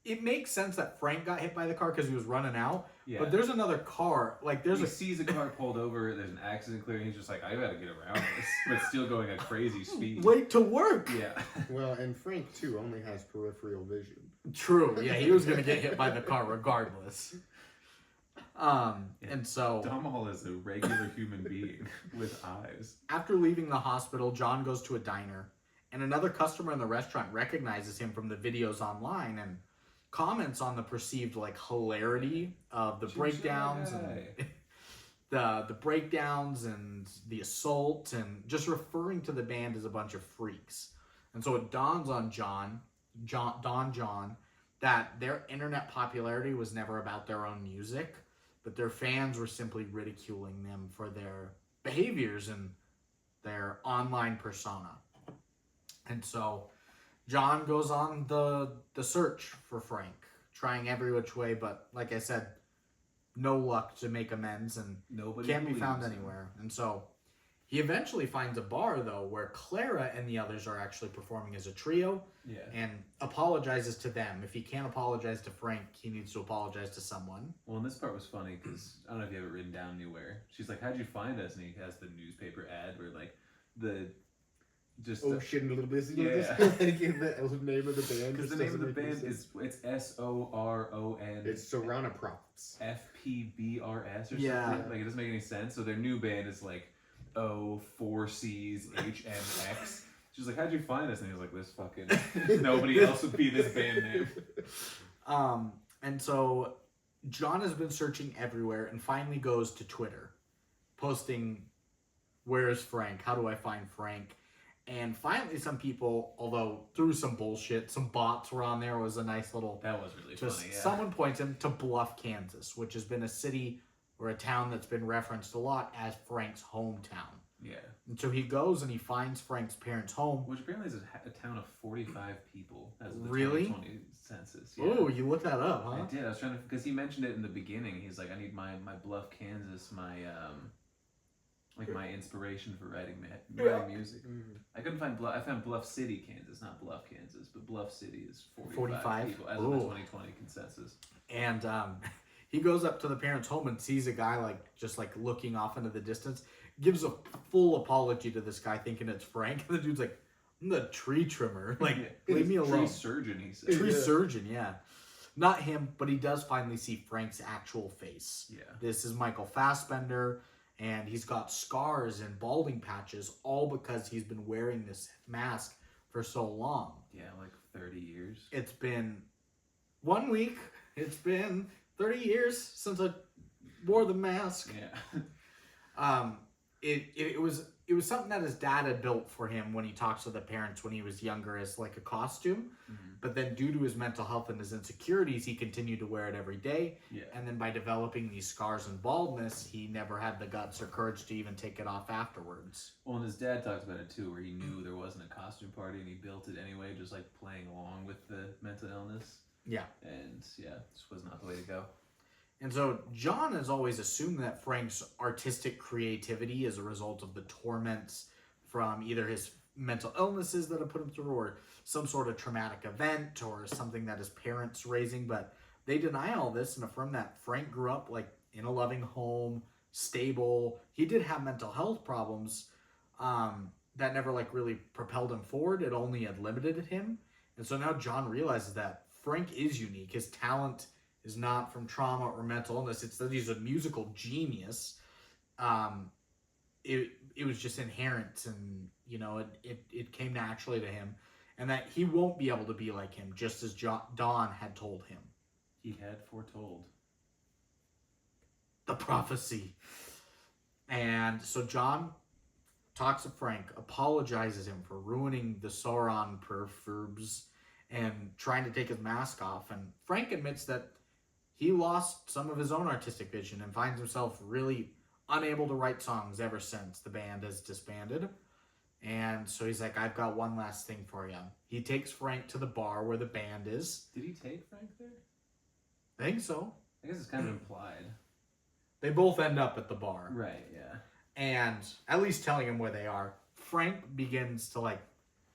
It makes sense that Frank got hit by the car because he was running out, Yeah. but there's another car. Like, He sees a car pulled over, there's an accident clear, and he's just like, I gotta get around this. But still going at crazy speed. Wait to work. Yeah. Well, and Frank too only has peripheral vision. True. Yeah, he was gonna get hit by the car regardless. And so Domhnall is a regular human being with eyes. after leaving the hospital, John goes to a diner, and another customer in the restaurant recognizes him from the videos online and comments on the perceived hilarity of the breakdowns and the breakdowns and the assault, and just referring to the band as a bunch of freaks. And so it dawns on John that their internet popularity was never about their own music, but their fans were simply ridiculing them for their behaviors and their online persona. And so John goes on the search for Frank, trying every which way, but like I said, no luck to make amends and Nobody can't be found believes him. anywhere. And so he eventually finds a bar, though, where Clara and the others are actually performing as a trio Yeah. and apologizes to them. If he can't apologize to Frank, he needs to apologize to someone. Well, and this part was funny because I don't know if you have it written down anywhere. She's like, "How'd you find us?" And he has the newspaper ad where like the just Ocean Little Busy. Yeah. Like the name of the band. because the name of the band is it's SORON. It's Sorana Props. FPBRS or Yeah. something. Like it doesn't make any sense. So their new band is like O4Cs HMX. She's like, "How'd you find us?" And he was like, "This fucking nobody else would be this band name." And so John has been searching everywhere and finally goes to Twitter, posting, "Where's Frank? How do I find Frank?" And finally, some people, although through some bullshit, some bots were on there. It was a nice little. That was really Just funny. Yeah. someone points him to Bluff, Kansas, which has been a city or a town that's been referenced a lot as Frank's hometown. Yeah. And so he goes and he finds Frank's parents' home. Which apparently is a town of 45 people as of the Really? 2020 census. Yeah. Oh, you looked that up, huh? I did. I was trying to because he mentioned it in the beginning. He's like, "I need my Bluff, Kansas, my inspiration for writing music." I couldn't find Bluff. I found Bluff City, Kansas, not Bluff, Kansas, but Bluff City is 45 people as of the 2020 consensus. And he goes up to the parents' home and sees a guy just looking off into the distance. Gives a full apology to this guy, thinking it's Frank. And the dude's like, "I'm the tree trimmer. Leave me alone." Tree surgeon, he said. Tree surgeon, yeah. Not him, but he does finally see Frank's actual face. Yeah. This is Michael Fassbender, and he's got scars and balding patches, all because he's been wearing this mask for so long. Yeah, like 30 years. It's been 1 week. It's been 30 years since I wore the mask. Yeah. It was something that his dad had built for him when he talks to the parents when he was younger as like a costume. Mm-hmm. But then due to his mental health and his insecurities, he continued to wear it every day. Yeah. And then by developing these scars and baldness, he never had the guts or courage to even take it off afterwards. Well, and his dad talked about it too, where he knew there wasn't a costume party and he built it anyway, just like playing along with the mental illness. Yeah. And yeah, this was not the way to go. And so John has always assumed that Frank's artistic creativity is a result of the torments from either his mental illnesses that have put him through or some sort of traumatic event or something that his parents raising, but they deny all this and affirm that Frank grew up in a loving home, stable. He did have mental health problems that never really propelled him forward. It only had limited him. And so now John realizes that Frank is unique. His talent is not from trauma or mental illness. It's that he's a musical genius. It was just inherent, and it came naturally to him, and that he won't be able to be like him, just as Dawn had told him. He had foretold The prophecy. And so John talks to Frank, apologizes him for ruining the Sauron perfs and trying to take his mask off. And Frank admits that he lost some of his own artistic vision and finds himself really unable to write songs ever since the band has disbanded. And so he's like, "I've got one last thing for you." He takes Frank to the bar where the band is. Did he take Frank there? I think so. I guess it's kind of implied. They both end up at the bar. Right, yeah. And at least telling him where they are. Frank begins to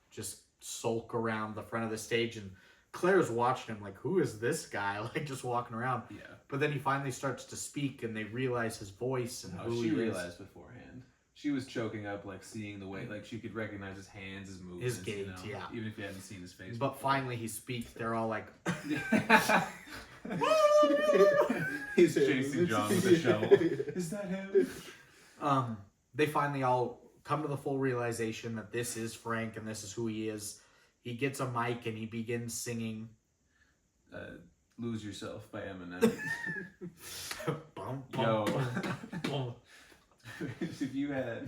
just sulk around the front of the stage, and Claire's watching him who is this guy? Just walking around. Yeah. But then he finally starts to speak, and they realize his voice and No, who she he realized is. beforehand. She was choking up, seeing the way, she could recognize his hands, his movements, His gait, yeah. even if you hadn't seen his face. But finally he speaks. They're all like, He's chasing John with a shovel. Is that him? They finally all come to the full realization that this is Frank and this is who he is. He gets a mic and he begins singing. Lose Yourself by Eminem. Bum, Yo. bum, bum. If you had...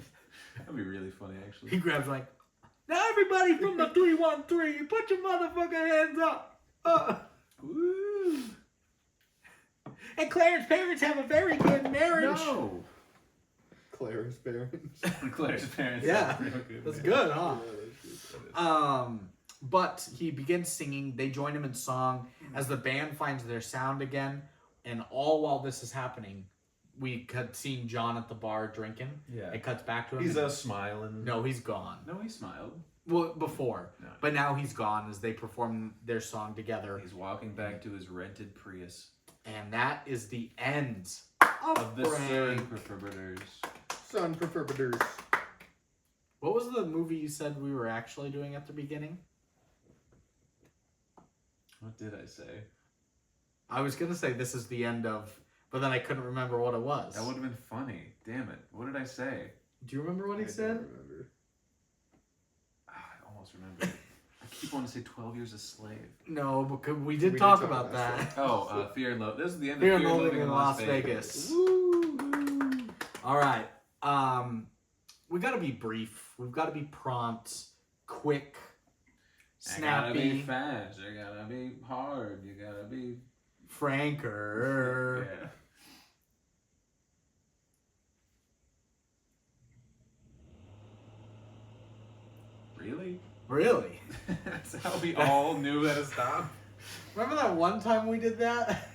That'd be really funny, actually. He grabs now everybody from the 313, put your motherfucking hands up. Woo! And Claire's parents have a very good marriage. No! Claire's parents. Claire's parents. Yeah, have real good that's man. good, huh? Yeah, But he begins singing. They join him in song as the band finds their sound again. And all while this is happening, we had seen John at the bar drinking. Yeah. It cuts back to him. He's smiling. No, he's gone. No, he smiled. Well, before. No. But now he's gone as they perform their song together. He's walking back to his rented Prius. And that is the end Of the Frank. Sun Perturbers. What was the movie you said we were actually doing at the beginning? What did I say? I was going to say this is the end of, but then I couldn't remember what it was. That would have been funny. Damn it. What did I say? Do you remember what he said? Don't remember. I almost remember. I keep wanting to say 12 Years a Slave. No, because we did We talk did talk about about that. Oh, Fear and Love. This is the end Fear of and Loathing in Las Vegas. Woo! All right. We got to be brief. We've got to be prompt, quick, I gotta be snappy, fast. You gotta be hard. You gotta be... franker. Yeah. Really? Really? That's how we all knew how to stop? Remember that one time we did that?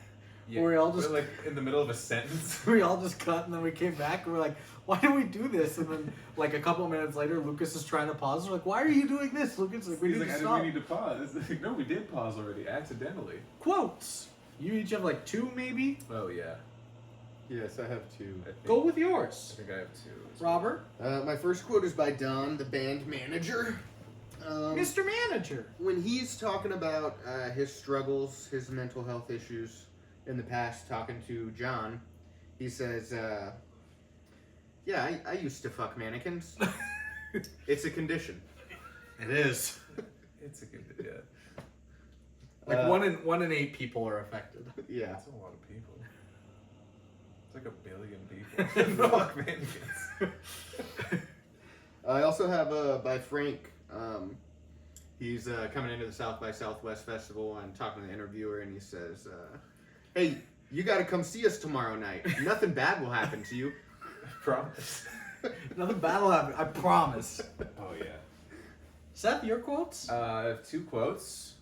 Where we all just We're like in the middle of a sentence. we all just cut and then we came back and we're like, why do we do this? And then like a couple of minutes later, Lucas is trying to pause. We're like, why are you doing this? Lucas is like, we He's need like, to I stop. didn't we need to pause. It's like, no, we did pause already, accidentally. Quotes. You each have like 2 maybe? Oh, yeah. Yes, I have 2. I think, Go with I yours. think I have 2. as well. Robert? My first quote is by Don, the band manager. Mr. Manager. When he's talking about his struggles, his mental health issues in the past, talking to John, he says, yeah, I used to fuck mannequins. It's a condition. It is. It's a good, yeah. Like one in 8 people are affected. Yeah. That's a lot of people. It's like 1 billion people. Fuck mannequins. I also have by Frank. He's coming into the South by Southwest Festival and talking to the interviewer, and he says, hey, you got to come see us tomorrow night. Nothing bad will happen to you. Promise. Another battle happened. I promise. Oh, yeah. Seth, your quotes? I have 2 quotes.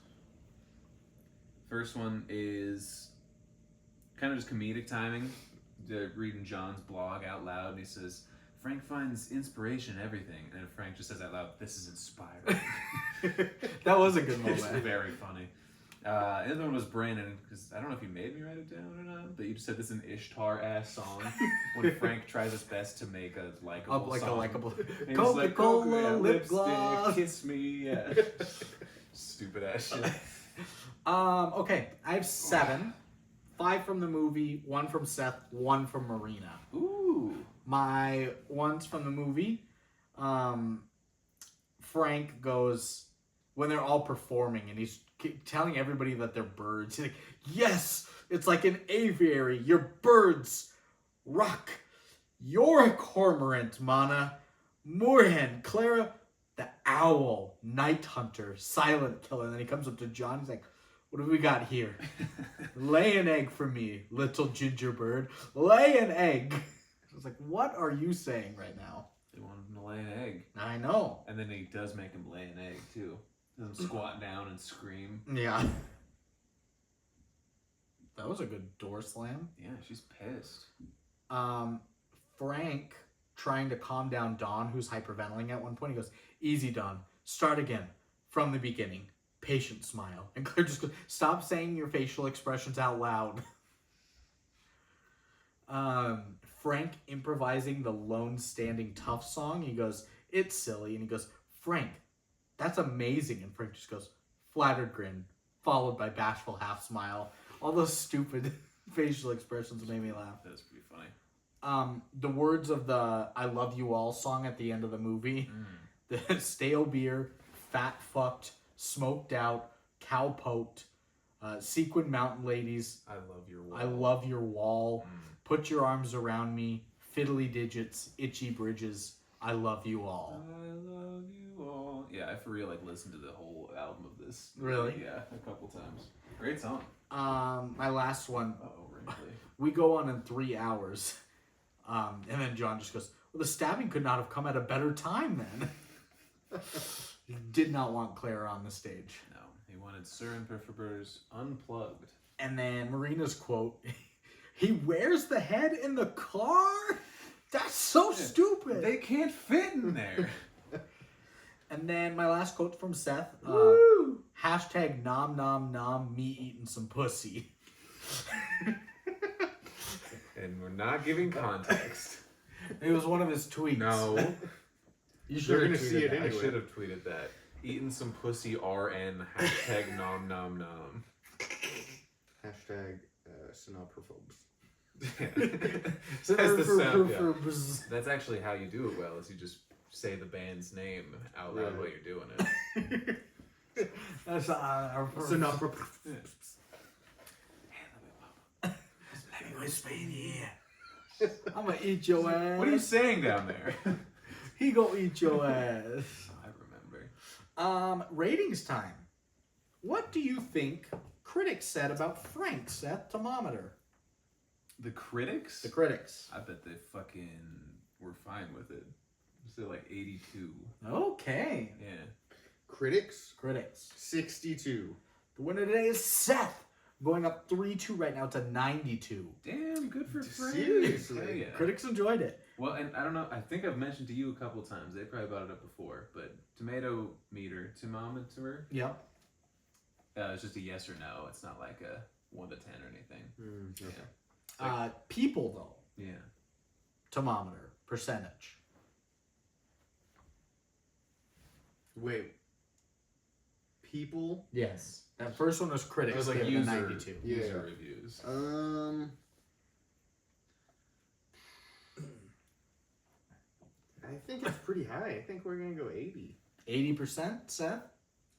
First one is kind of just comedic timing. Reading John's blog out loud, and he says, Frank finds inspiration in everything. And Frank just says out loud, this is inspiring. That was a good It's moment. very funny. The other one was Brandon, because I don't know if you made me write it down or not, but you just said this is an Ishtar-ass song when Frank tries his best to make a likable Up like song. a likable And he's Coca-Cola like, yeah, lip lipstick, gloss. kiss me, yeah. Stupid ass shit. Okay, I have 7. 5 from the movie, 1 from Seth, 1 from Marina. Ooh. My ones from the movie, Frank goes, when they're all performing and he's telling everybody that they're birds. He's like, yes, it's like an aviary. You're birds. Rock. You're a cormorant, Mana. Moorhen, Clara, the owl, night hunter, silent killer. And then he comes up to John. He's like, what do we got here? Lay an egg for me, little ginger bird. Lay an egg. I was like, what are you saying right now? They want him to lay an egg. I know. And then he does make him lay an egg, too. Doesn't squat down and scream. Yeah. That was a good door slam. Yeah, she's pissed. Frank trying to calm down Dawn, who's hyperventilating at one point. He goes, easy, Dawn. Start again. From the beginning. Patient smile. And Claire just goes, stop saying your facial expressions out loud. Frank improvising the Lone Standing Tough song. He goes, it's silly. And he goes, Frank, that's amazing. And Frank just goes, flattered grin, followed by bashful half smile. All those stupid facial expressions made me laugh. That's pretty funny. The words of the I Love You All song at the end of the movie. The stale beer, fat fucked, smoked out, cow poked, sequin mountain ladies. I love your wall. I love your wall. Put your arms around me. Fiddly digits, itchy bridges. I love you all. I love you all. Yeah, I for real listened to the whole album of this. Really? Yeah, a couple times. Great song. My last one. Uh-oh, wrinkly. We go on in 3 hours. And then John just goes, well, the stabbing could not have come at a better time then. He did not want Claire on the stage. No, he wanted Sir and Performers unplugged. And then Marina's quote, He wears the head in the car? That's so stupid. They can't fit in there. And then my last quote from Seth. Hashtag nom nom nom me eating some pussy. And we're not giving context. It was one of his tweets. No. You should You're have gonna see tweeted it that. I anyway. should have tweeted that. Eating some pussy RN. Hashtag nom nom nom. Hashtag Sinoprophobes. That's the sound, yeah. Bzz. That's actually how you do it well, is you just say the band's name out loud while you're doing it. That's Sinoprophobes. Let me whisper in your ear. I'm gonna eat your ass. What are you saying down there? He gonna eat your ass. I remember. Ratings time. What do you think critics said about Frank, Seth Thermometer? The critics? The critics. I bet they fucking were fine with it. Say like 82. Okay. Yeah. Critics, Critics. 62. The winner today is Seth. Going up 3-2 right now to 92. Damn, good for Frank. Seriously? Hell yeah. Critics enjoyed it. Well, and I don't know, I think I've mentioned to you a couple times, they probably brought it up before, but tomato meter, thermometer, Yep. it's just a yes or no. It's not like a 1 to 10 or anything. Yeah. People, though. Yeah. Thermometer. Percentage. Wait. People? Yes. That first one was critics. It was like giving a user 92. Yeah. reviews. I think it's pretty high. I think we're gonna go 80. 80%, Seth?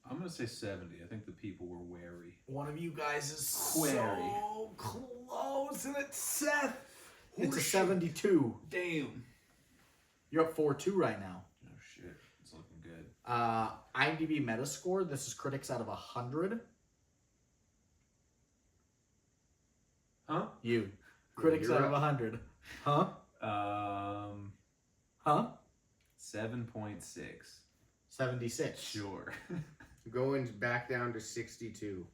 I'm going to say 70. I think the people were wary. One of you guys is Query. so close, and it's Seth. It's a Horseshit. 72. Damn. You're up 4-2 right now. Oh shit. It's looking good. IMDb Metascore. This is critics out of 100. Huh? You. Critics you're out of up. 100. Huh? Huh? 7.6. 76. Sure. Going back down to 62.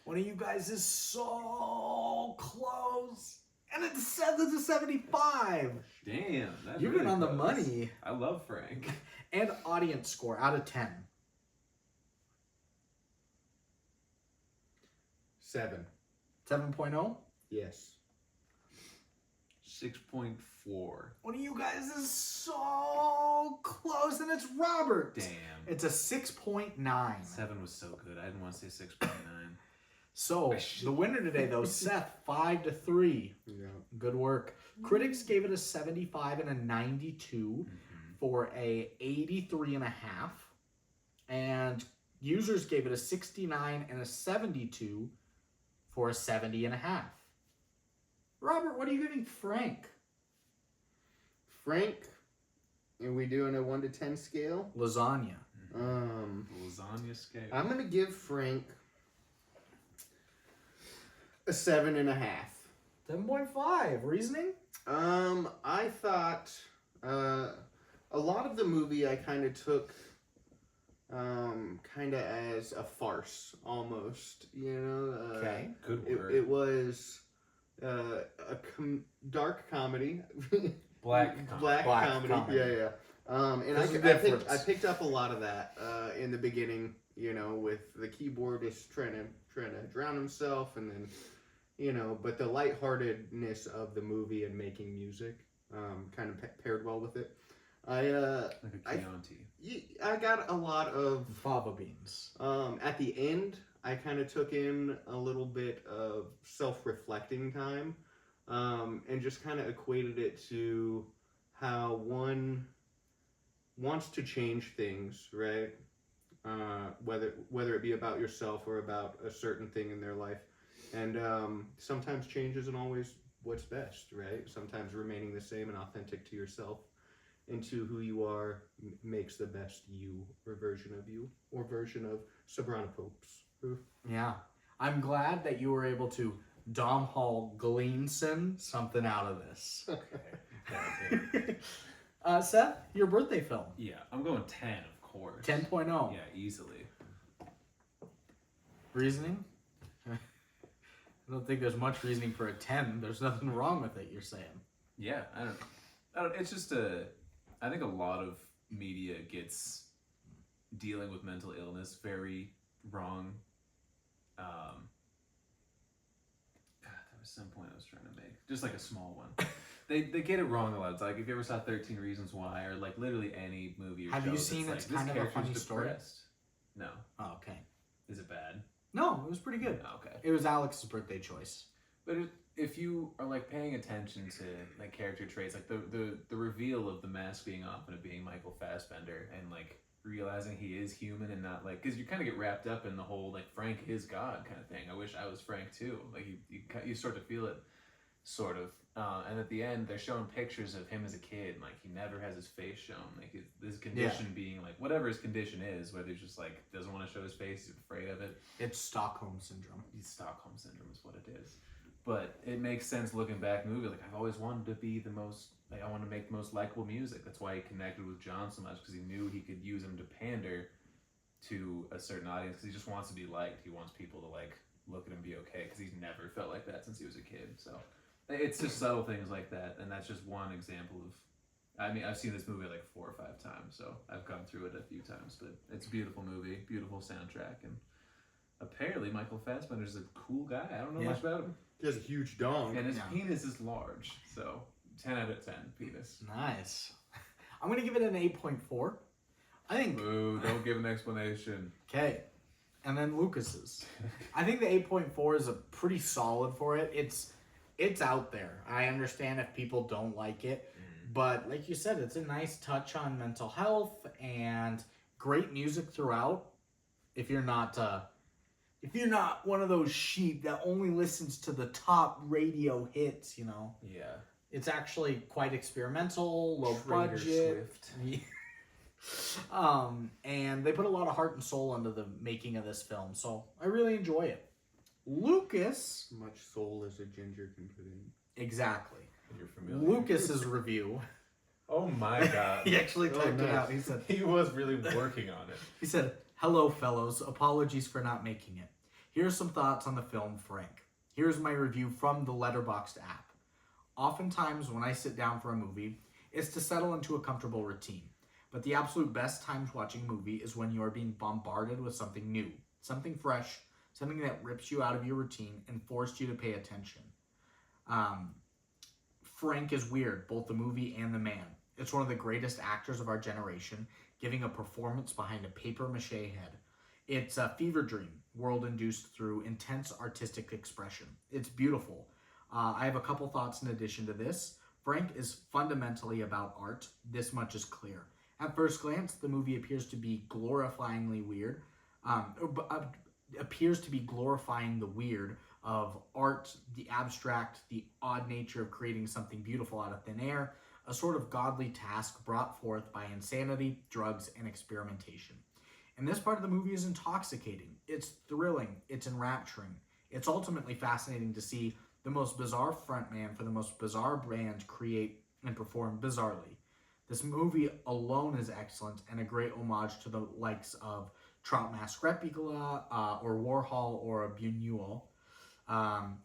One of you guys is so close. And it's Seth is a 75. Damn. That's You've really been on the close. money. I love Frank. And audience score out of 10. 7. 7.0. Yes. 6.4. One of you guys is so close, and it's Robert. Damn. It's a 6.9. 7 was so good. I didn't want to say 6.9. So the winner today, though, Seth, 5-3. Yeah. Good work. Critics gave it a 75 and a 92 for a 83.5, and users gave it a 69 and a 72 for a 70.5. Robert, what are you giving Frank? Frank, are we doing a 1 to 10 scale? Lasagna. Lasagna scale. I'm gonna give Frank a 7.5. 7.5. Reasoning? I thought a lot of the movie I kind of took kind of as a farce almost, you know. Okay. Good word. It was a dark comedy. Black Black comedy. comedy. Yeah. And There's a I difference. picked up a lot of that in the beginning, you know, with the keyboardist trying to drown himself, and then, you know, but the lightheartedness of the movie and making music kind of paired well with it. like a Chianti. I got a lot of Fava beans. at the end. I kind of took in a little bit of self-reflecting time, and just kind of equated it to how one wants to change things, right? Whether it be about yourself or about a certain thing in their life, and sometimes change isn't always what's best, right? Sometimes remaining the same and authentic to yourself and to who you are makes the best you, or version of Sobrano Popes. Yeah. I'm glad that you were able to Dom Hall Gleanson something out of this. Seth, your birthday film. Yeah, I'm going 10, of course. 10.0. Yeah, easily. Reasoning? I don't think there's much reasoning for a 10. There's nothing wrong with it, you're saying. Yeah, I don't. It's just I think a lot of media gets dealing with mental illness very wrong. There was some point I was trying to make, just like a small one. They get it wrong a lot. It's like if you ever saw 13 Reasons Why, or like literally any movie or Have show you that's seen like, It's this Kind of a character's Funny Story? depressed. No. Oh, okay. Is it bad? No, it was pretty good. Oh, okay. It was Alex's birthday choice. But if you are like paying attention to like character traits, like the reveal of the mask being off and it being Michael Fassbender, and like realizing he is human and not like, because you kind of get wrapped up in the whole like Frank is God kind of thing. I wish I was Frank too. Like you start to feel it, sort of. And at the end, they're showing pictures of him as a kid. Like he never has his face shown. Like his condition being like whatever his condition is, whether he's just like doesn't want to show his face, he's afraid of it. It's Stockholm Syndrome. Stockholm Syndrome is what it is. But it makes sense looking back movie. Like I've always wanted to be the most. Like, I want to make the most likable music. That's why he connected with John so much, because he knew he could use him to pander to a certain audience. Because he just wants to be liked. He wants people to like look at him and be okay. Because he's never felt like that since he was a kid. So it's just subtle things like that, and that's just one example of. I mean, I've seen this movie like 4 or 5 times, so I've gone through it a few times. But it's a beautiful movie, beautiful soundtrack, and apparently Michael Fassbender's a cool guy. I don't know much about him. He has a huge dong. And his penis is large, so 10 out of 10 penis. Nice. I'm going to give it an 8.4. I think... Boo, don't give an explanation. Okay. And then Lucas's. I think the 8.4 is a pretty solid for it. It's out there. I understand if people don't like it. But like you said, it's a nice touch on mental health and great music throughout. If you're not one of those sheep that only listens to the top radio hits, you know. Yeah. It's actually quite experimental, low Trader budget. Swift. And they put a lot of heart and soul into the making of this film, so I really enjoy it. Lucas, Much soul as a ginger can put in. Exactly. You're familiar. Lucas's review. Oh my god. He actually typed it nice. out. He said He was really working on it. He said, "Hello, fellows. Apologies for not making it. Here's some thoughts on the film Frank. Here's my review from the Letterboxd app. Oftentimes, when I sit down for a movie, it's to settle into a comfortable routine. But the absolute best times watching a movie is when you are being bombarded with something new, something fresh, something that rips you out of your routine and forced you to pay attention. Frank is weird, both the movie and the man. It's one of the greatest actors of our generation, giving a performance behind a papier-mâché head. It's a fever dream, world-induced through intense artistic expression. It's beautiful. I have a couple thoughts in addition to this. Frank is fundamentally about art. This much is clear. At first glance, the movie appears to be glorifyingly weird. Appears to be glorifying the weird of art, the abstract, the odd nature of creating something beautiful out of thin air, a sort of godly task brought forth by insanity, drugs, and experimentation. And this part of the movie is intoxicating. It's thrilling. It's enrapturing. It's ultimately fascinating to see the most bizarre frontman for the most bizarre band create and perform bizarrely. This movie alone is excellent and a great homage to the likes of Troutmask Replica or Warhol or Buñuel.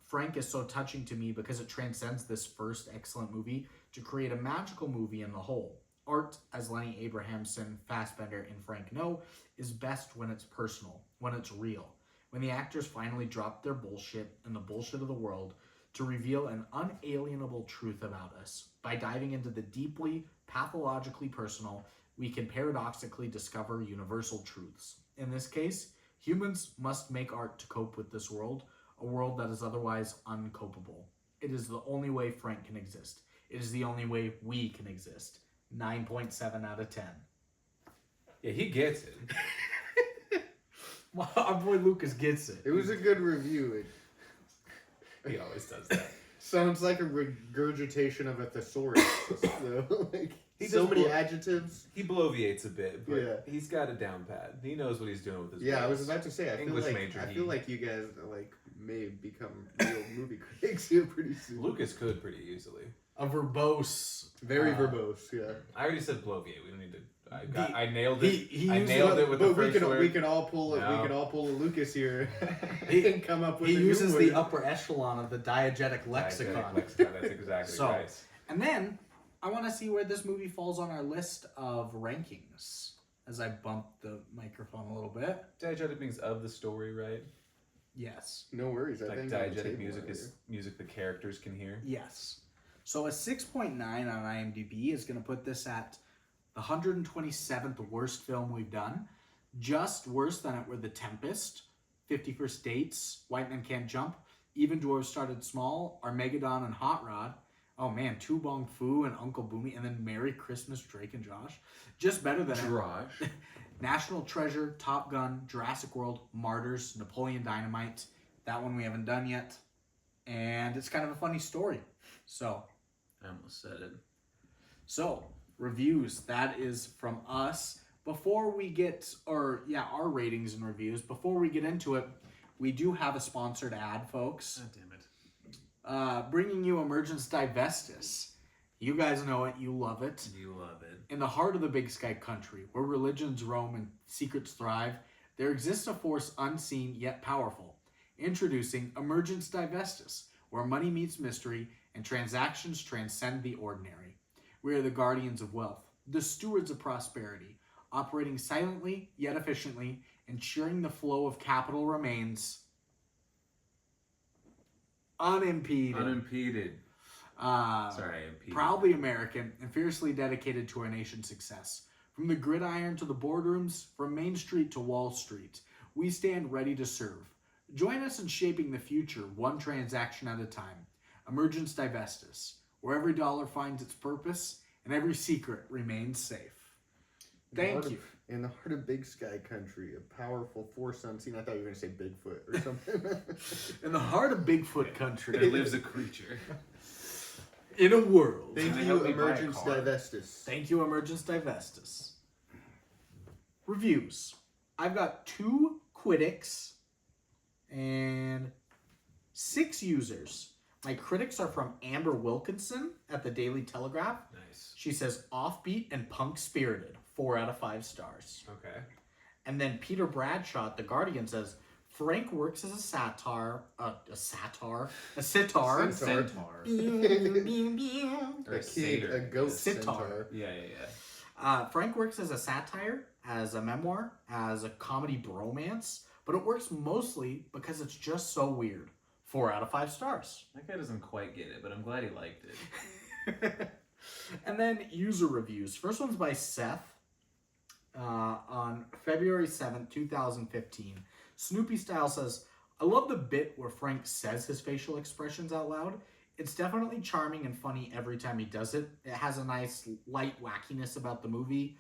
Frank is so touching to me because it transcends this first excellent movie to create a magical movie in the whole. Art, as Lenny Abrahamson, Fassbender, and Frank know, is best when it's personal, when it's real, when the actors finally drop their bullshit and the bullshit of the world to reveal an unalienable truth about us. By diving into the deeply, pathologically personal, we can paradoxically discover universal truths. In this case, humans must make art to cope with this world, a world that is otherwise uncopable. It is the only way Frank can exist. It is the only way we can exist. 9.7 out of 10. Yeah, he gets it. Well, our boy Lucas gets it. It was a good review. He always does that. Sounds like a regurgitation of a thesaurus. So, like, He so does many blo- adjectives. He bloviates a bit, but Yeah. he's got it down pat. He knows what he's doing with his Yeah, I words. was about to say. English major, I he- feel like you guys may become real movie critics here pretty soon. Lucas could pretty easily. A verbose. Very verbose, yeah. I already said Blovier. We don't need to. I nailed it. He I used nailed it with the But first word. we can all pull No. we can all pull a Lucas here and come up with He a new uses word. the upper echelon of the diegetic lexicon. Diegetic lexicon. That's exactly So, right. And then I want to see where this movie falls on our list of rankings. As I bump the microphone a little bit. Diegetic means of the story, right? Yes. No worries. I Like think on the diegetic table music earlier. is music the characters can hear. Yes. So a 6.9 on IMDb is going to put this at the 127th worst film we've done. Just worse than it were The Tempest, 50 First Dates, White Men Can't Jump, Even Dwarves Started Small, Armageddon and Hot Rod. Oh man, Tu Bong Fu and Uncle Boomy, and then Merry Christmas, Drake and Josh. Just better than Josh. National Treasure, Top Gun, Jurassic World, Martyrs, Napoleon Dynamite. That one we haven't done yet. And it's kind of a funny story. So, I almost said it. So, reviews. That is from us. Before we get, our ratings and reviews. Before we get into it, we do have a sponsored ad, folks. God damn it. Bringing you Emergence Divestus. You guys know it. You love it. You love it. In the heart of the Big Sky country, where religions roam and secrets thrive, there exists a force unseen yet powerful. Introducing Emergence Divestus, where money meets mystery and transactions transcend the ordinary. We are the guardians of wealth, the stewards of prosperity, operating silently yet efficiently, ensuring the flow of capital remains unimpeded. Unimpeded. Sorry, impeded. Proudly American and fiercely dedicated to our nation's success. From the gridiron to the boardrooms, from Main Street to Wall Street, we stand ready to serve. Join us in shaping the future one transaction at a time. Emergence Divestus, where every dollar finds its purpose and every secret remains safe. Thank you. In the heart of Big Sky country, a powerful force unseen. I thought you were going to say Bigfoot or something. In the heart of Bigfoot country, There lives a creature. in a world. Thank Can I you, help me buy a Emergence car? Divestus. Thank you, Emergence Divestus. Reviews. I've got 2 critics and 6 users. My critics are from Amber Wilkinson at the Daily Telegraph. Nice. She says offbeat and punk spirited. 4 out of 5 stars. Okay. And then Peter Bradshaw at The Guardian says Frank works as a sitar. Centaur. Or Or a satyr. a ghost Sitar. centaur. Yeah. Frank works as a satire, as a memoir, as a comedy bromance, but it works mostly because it's just so weird. 4 out of 5 stars. That guy doesn't quite get it, but I'm glad he liked it. And then user reviews. First one's by Seth on February 7th, 2015. Snoopy Style says, I love the bit where Frank says his facial expressions out loud. It's definitely charming and funny every time he does it. It has a nice light wackiness about the movie.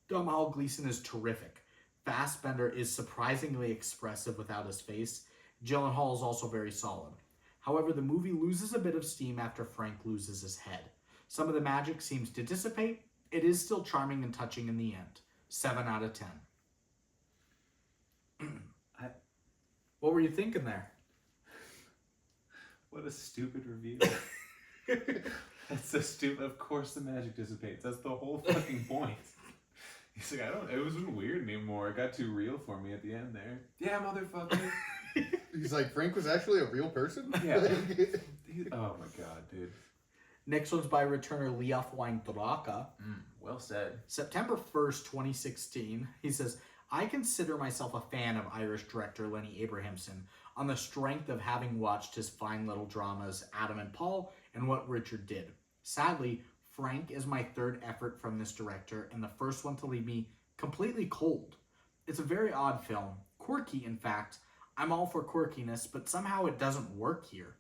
Domhnall Gleeson is terrific. Fassbender is surprisingly expressive without his face. Gyllenhaal is also very solid. However, the movie loses a bit of steam after Frank loses his head. Some of the magic seems to dissipate. It is still charming and touching in the end. 7 out of 10. What were you thinking there? What a stupid review. That's so stupid. Of course the magic dissipates. That's the whole fucking point. He's like, it wasn't weird anymore. It got too real for me at the end there. Yeah, motherfucker. He's like, Frank was actually a real person? Yeah. Oh my god, dude. Next one's by returner Leof Weindraka. Well said. September 1st, 2016. He says, I consider myself a fan of Irish director Lenny Abrahamson on the strength of having watched his fine little dramas Adam and Paul and What Richard Did. Sadly, Frank is my 3rd effort from this director and the first one to leave me completely cold. It's a very odd film. Quirky, in fact. I'm all for quirkiness, but somehow it doesn't work here.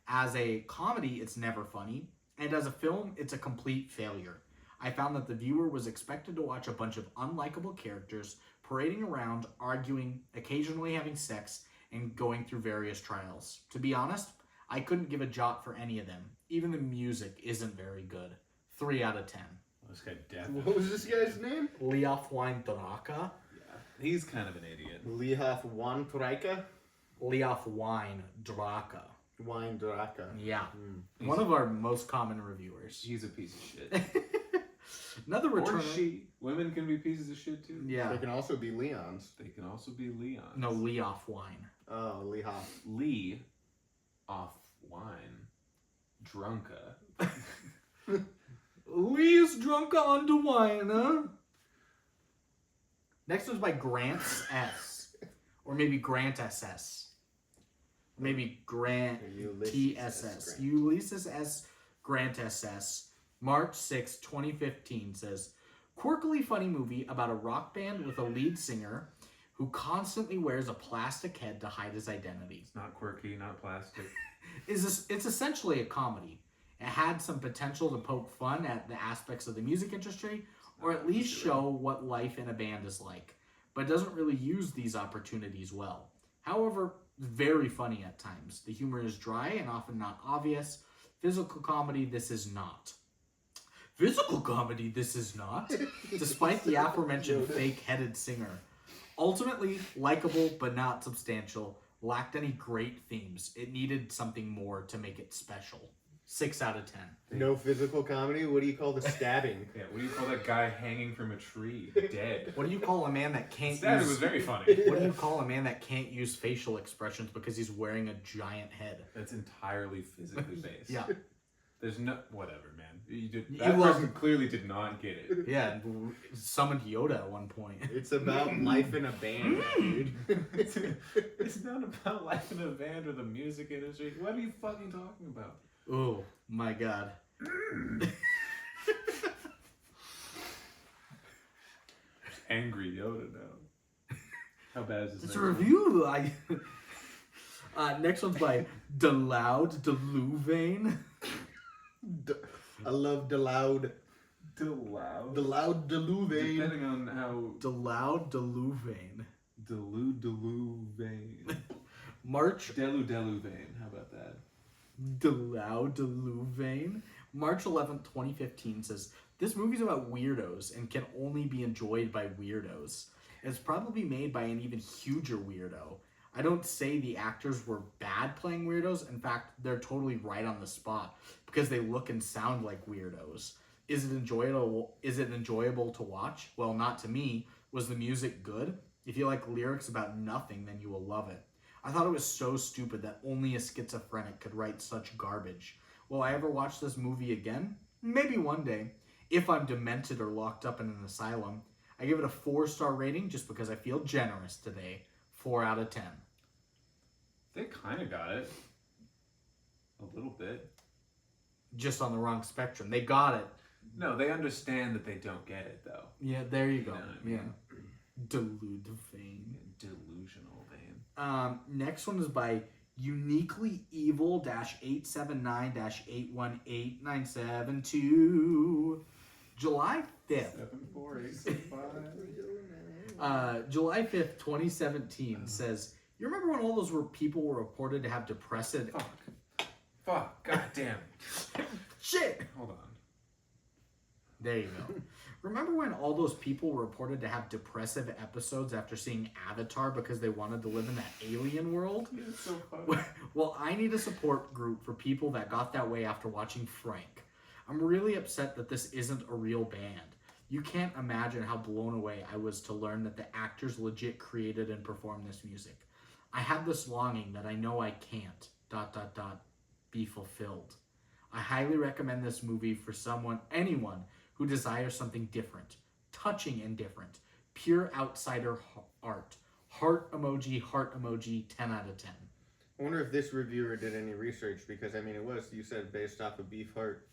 As a comedy, it's never funny, and as a film, it's a complete failure. I found that the viewer was expected to watch a bunch of unlikable characters parading around, arguing, occasionally having sex, and going through various trials. To be honest, I couldn't give a jot for any of them. Even the music isn't very good. 3 out of 10. This guy definitely. What was this guy's name? Leof Weindraka. Yeah. He's kind of an idiot. Leof Weindraka. Leof Weindraka. Wine Draka. Yeah. One of our most common reviewers. He's a piece of shit. Another return. Or she. Women can be pieces of shit too. Yeah. They can also be Leons. They can also be Leons. No, Lee off wine. Oh, Lehoff. Lee off wine. Drunka. Lee's drunk on the wine, huh? Next one's by Grant's S. Or maybe Grant SS. Maybe Grant TSS. Ulysses S. Grant SS. March 6, 2015 says, quirkily funny movie about a rock band with a lead singer who constantly wears a plastic head to hide his identity. It's not quirky, not plastic. It's essentially a comedy. It had some potential to poke fun at the aspects of the music industry, or at least show what life in a band is like, but doesn't really use these opportunities well. However, very funny at times. The humor is dry and often not obvious. Physical comedy, this is not. Physical comedy, this is not. Despite the aforementioned fake-headed singer. Ultimately, likable but not substantial. Lacked any great themes. It needed something more to make it special. 6 out of 10. No physical comedy? What do you call the stabbing? Yeah, what do you call that guy hanging from a tree? Dead. What do you call a man that can't That use... was very funny. What do you call a man that can't use facial expressions because he's wearing a giant head? That's entirely physically based. Yeah. There's no... Whatever, man. You That love- person clearly did not get it. Yeah, summoned Yoda at one point. It's about life in a band, dude. It's not about life in a band or the music industry. What are you fucking talking about? Oh, my God. Angry Yoda now. How bad is this? It's a review. Next one's by DeLoud DeLuvain. I love the loud. Deloud. The loud Deluvain. Depending on how... DeLoud DeLuvain. Deluvain. March... Deluvain. How about that? DeLoud DeLuvain. March 11th, 2015 says, this movie's about weirdos and can only be enjoyed by weirdos. It's probably made by an even huger weirdo. I don't say the actors were bad playing weirdos. In fact, they're totally right on the spot because they look and sound like weirdos. Is it enjoyable to watch? Well, not to me. Was the music good? If you like lyrics about nothing, then you will love it. I thought it was so stupid that only a schizophrenic could write such garbage. Will I ever watch this movie again? Maybe one day, if I'm demented or locked up in an asylum. I give it a 4-star rating just because I feel generous today. 4 out of 10. They kind of got it. A little bit. Just on the wrong spectrum. They got it. No, they understand that they don't get it, though. Yeah, there you go. You know what I mean? Yeah. Delusional. Delusional vein. Next one is by uniquely evil -879-818972. July 5th. 74875. July 5th, 2017 says, you remember when all those people were reported to have depressive... Fuck. God damn. Shit! Hold on. There you go. Remember when all those people were reported to have depressive episodes after seeing Avatar because they wanted to live in that alien world? Yeah, it's so funny. Well, I need a support group for people that got that way after watching Frank. I'm really upset that this isn't a real band. You can't imagine how blown away I was to learn that the actors legit created and performed this music. I have this longing that I know I can't... be fulfilled. I highly recommend this movie for anyone who desires something different, touching and different, pure outsider art. Heart emoji, 10 out of 10. I wonder if this reviewer did any research because, I mean, it was, you said, based off of Beefheart.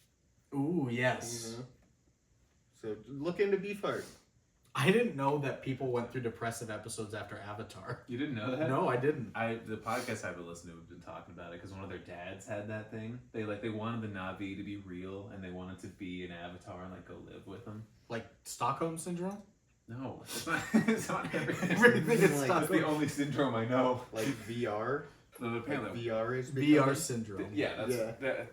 Ooh, yes. You know? So look into Beefheart. I didn't know that people went through depressive episodes after Avatar. You didn't know that? No, I didn't. The podcast I've been listening to have been talking about it because one of their dads had that thing. They wanted the Na'vi to be real and they wanted to be an avatar and go live with them. Like Stockholm Syndrome? No, it's not. It's not everything. Everything is Like, That's the only syndrome I know. Like VR. So Like apparently, VR is VR becoming- syndrome. yeah, that's Yeah. that.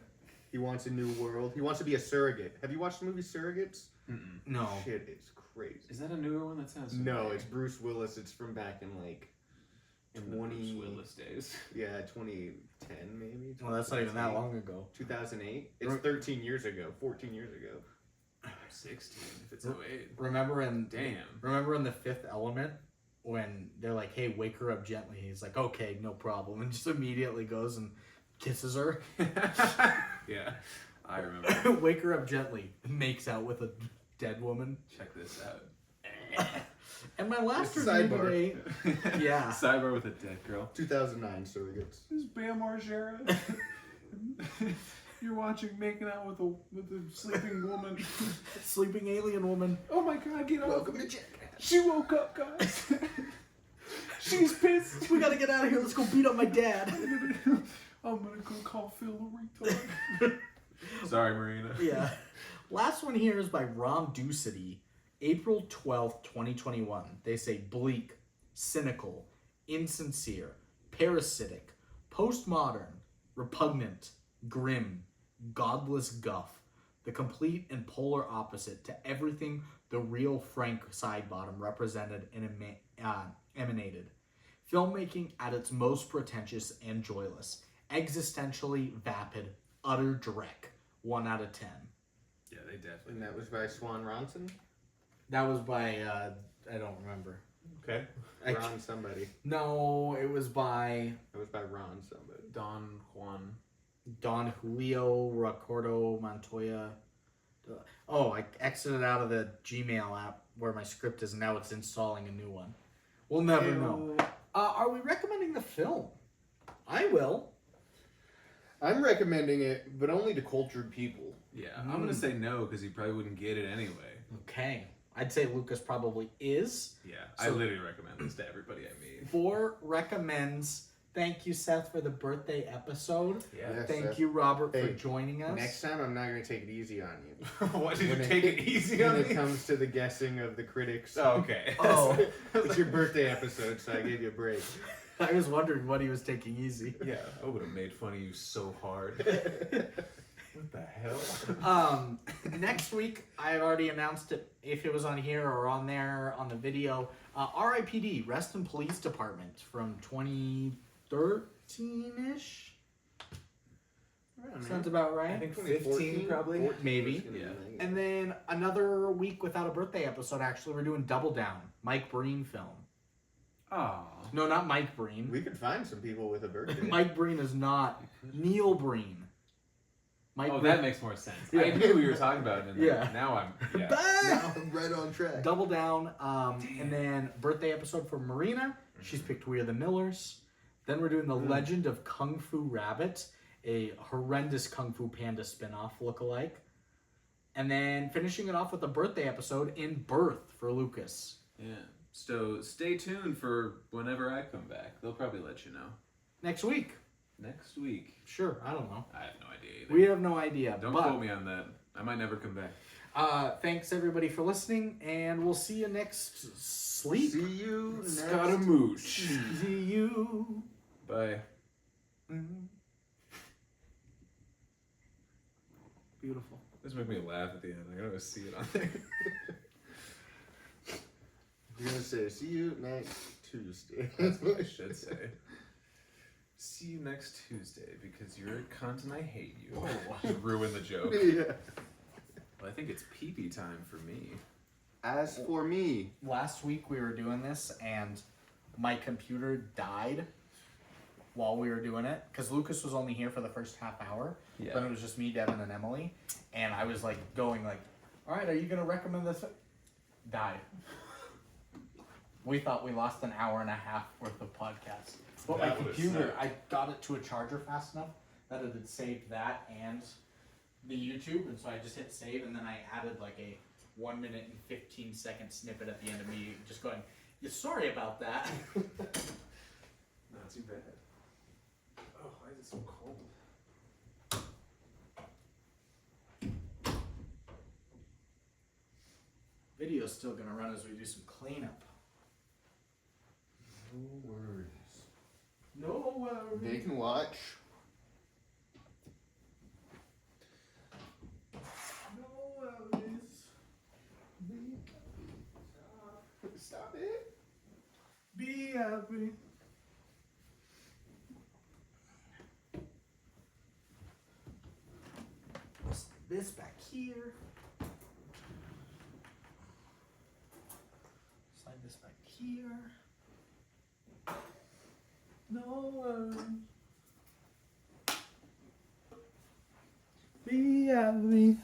He wants a new world. He wants to be a surrogate. Have you watched the movie Surrogates? Mm-mm. No. Shit, it's crazy. Is that a newer one? That sounds. No, familiar. it's Bruce Willis. It's from back in In the Bruce Willis days. Yeah, 2010 maybe. Well, that's not even that long ago. 2008. It's 13 years ago. 14 years ago. 16 if it's 08. Remember in Damn. The Fifth Element when they're like, "Hey, wake her up gently." He's like, "Okay, no problem," and just immediately goes and kisses her. Yeah, I remember. Wake her up gently. Makes out with a dead woman. Check this out. And my last review Sidebar. today. Yeah. Sidebar with a dead girl. 2009 surrogates. This is Bam Margera. You're watching Making Out with a sleeping woman. Sleeping alien woman. Oh my god, get off. Welcome to Jackass. She woke up, guys. She's pissed. We gotta get out of here. Let's go beat up my dad. I'm gonna go call Phil a retard. Sorry, Marina. Yeah. Last one here is by Ron Ducity. April 12th, 2021. They say bleak, cynical, insincere, parasitic, postmodern, repugnant, grim, godless guff. The complete and polar opposite to everything the real Frank Sidebottom represented and emanated. Filmmaking at its most pretentious and joyless. Existentially vapid, utter dreck. 1 out of 10. Yeah, they definitely. And that was by Swan Ronson? That was by, I don't remember. Okay. Ron somebody. No, it was by That was by Ron somebody. Don Juan. Don Julio Ricardo Montoya. Oh, I exited out of the Gmail app where my script is, and now it's installing a new one. We'll never know. Are we recommending the film? I will. I'm recommending it, but only to cultured people. Yeah, I'm gonna say no because he probably wouldn't get it anyway. Okay. I'd say Lukas probably is. Yeah, I literally recommend this to everybody I meet. 4 recommends. Thank you, Seth, for the birthday episode. Yeah. Yes, Thank Seth. you, Robert, for Hey, joining us. Next time, I'm not going to take it easy on you. What did When you it- take it easy on When it me? comes to the guessing of the critics. Oh, okay. Oh, It's your birthday episode, so I gave you a break. I was wondering what he was taking easy. Yeah, I would have made fun of you so hard. What the hell? Next week, I've already announced it if it was on here or on there on the video. RIPD, Rest in Police Department from 2013-ish. Sounds about right. I think 15 probably. Maybe. Yeah. And then another week without a birthday episode, actually, we're doing Double Down, Mike Breen film. Oh. No, not Mike Breen. We could find some people with a birthday. Mike Breen is not. Neil Breen. Mike Oh, Breen. that makes more sense. Yeah. I knew what you were talking about. And Yeah. Now I'm. Yeah. Now I'm right on track. Double Down, and then birthday episode for Marina. She's picked We Are the Millers. Then we're doing The Legend of Kung Fu Rabbit, a horrendous Kung Fu Panda spinoff lookalike. And then finishing it off with a birthday episode in Birth for Lukas. Yeah. So stay tuned for whenever I come back. They'll probably let you know. Next week. Next week. Sure, I don't know. I have no idea either. We have no idea. Don't but, quote me on that. I might never come back. Thanks everybody for listening, and we'll see you next sleep. See you next Scaramouche. See you. Bye. Beautiful. This make me laugh at the end. I gotta see it on there. You're going to say, see you next Tuesday. That's what I should say. See you next Tuesday because you're a cunt and I hate you. Just ruin the joke. Yeah. Well, I think it's pee-pee time for me. As for me, Last week we were doing this, and my computer died while we were doing it because Lukas was only here for the first half hour. Yeah. Then it was just me, Devin, and Emily, and I was like going like, "All right, are you gonna recommend this?" Died. We thought we lost an hour and a half worth of podcast. But my That would've computer, sucked. I got it to a charger fast enough that it had saved that and the YouTube, and so I just hit save, and then I added like a 1 minute and 15-second snippet at the end of me just going, "Yeah, sorry about that." Not too bad. Oh, why is it so cold? Video's still gonna run as we do some cleanup. no worries. No worries. They can watch. No worries. Stop it. Be happy. this back here. Slide this back here. No worries. Be happy.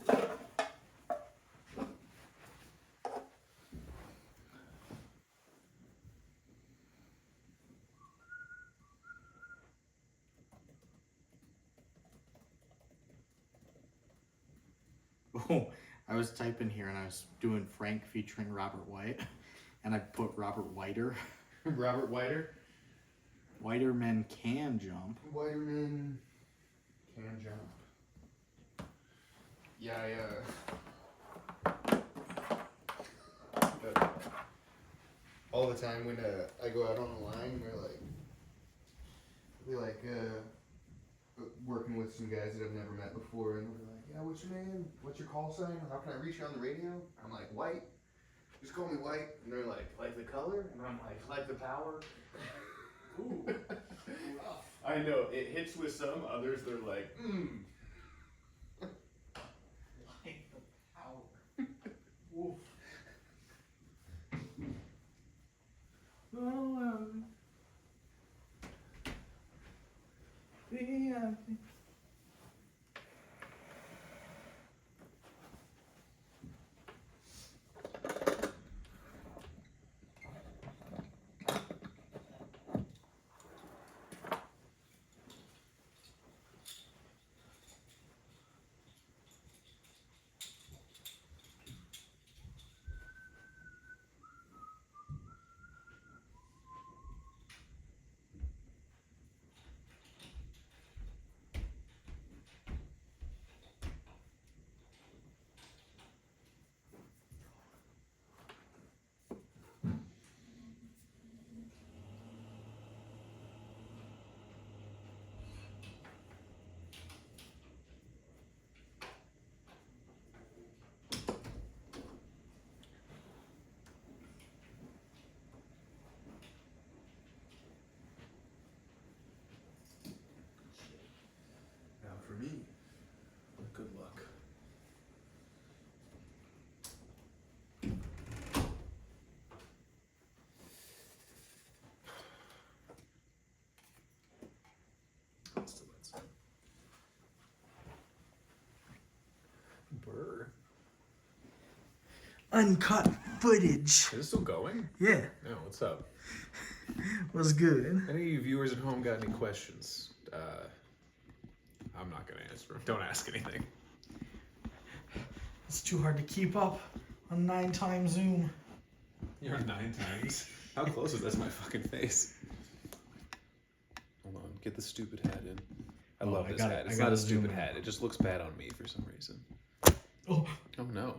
Oh, I was typing here and I was doing Frank featuring Robert White, and I put Robert Whiter. Robert Whiter. Whiter men can jump. Whiter men can jump. Yeah, all the time when I go out on the line, we're like working with some guys that I've never met before, and we're like, yeah, what's your name? What's your call sign? How can I reach you on the radio? I'm like, White. Just call me White. And they're like the color? And I'm like the power? Ooh. I know, it hits with some, others they're like, Like the power. Woof. Oh, be happy. For me, good luck. Burr. Uncut footage. Is it still going? Yeah, No, what's up? was good. Any of you viewers at home got any questions? I'm not gonna answer them. Don't ask anything. It's too hard to keep up on 9 times Zoom. You're 9 times. How close is that to my fucking face? Hold on, get the stupid hat in. I love this hat. It's not a stupid hat. It just looks bad on me for some reason. Oh. Oh no.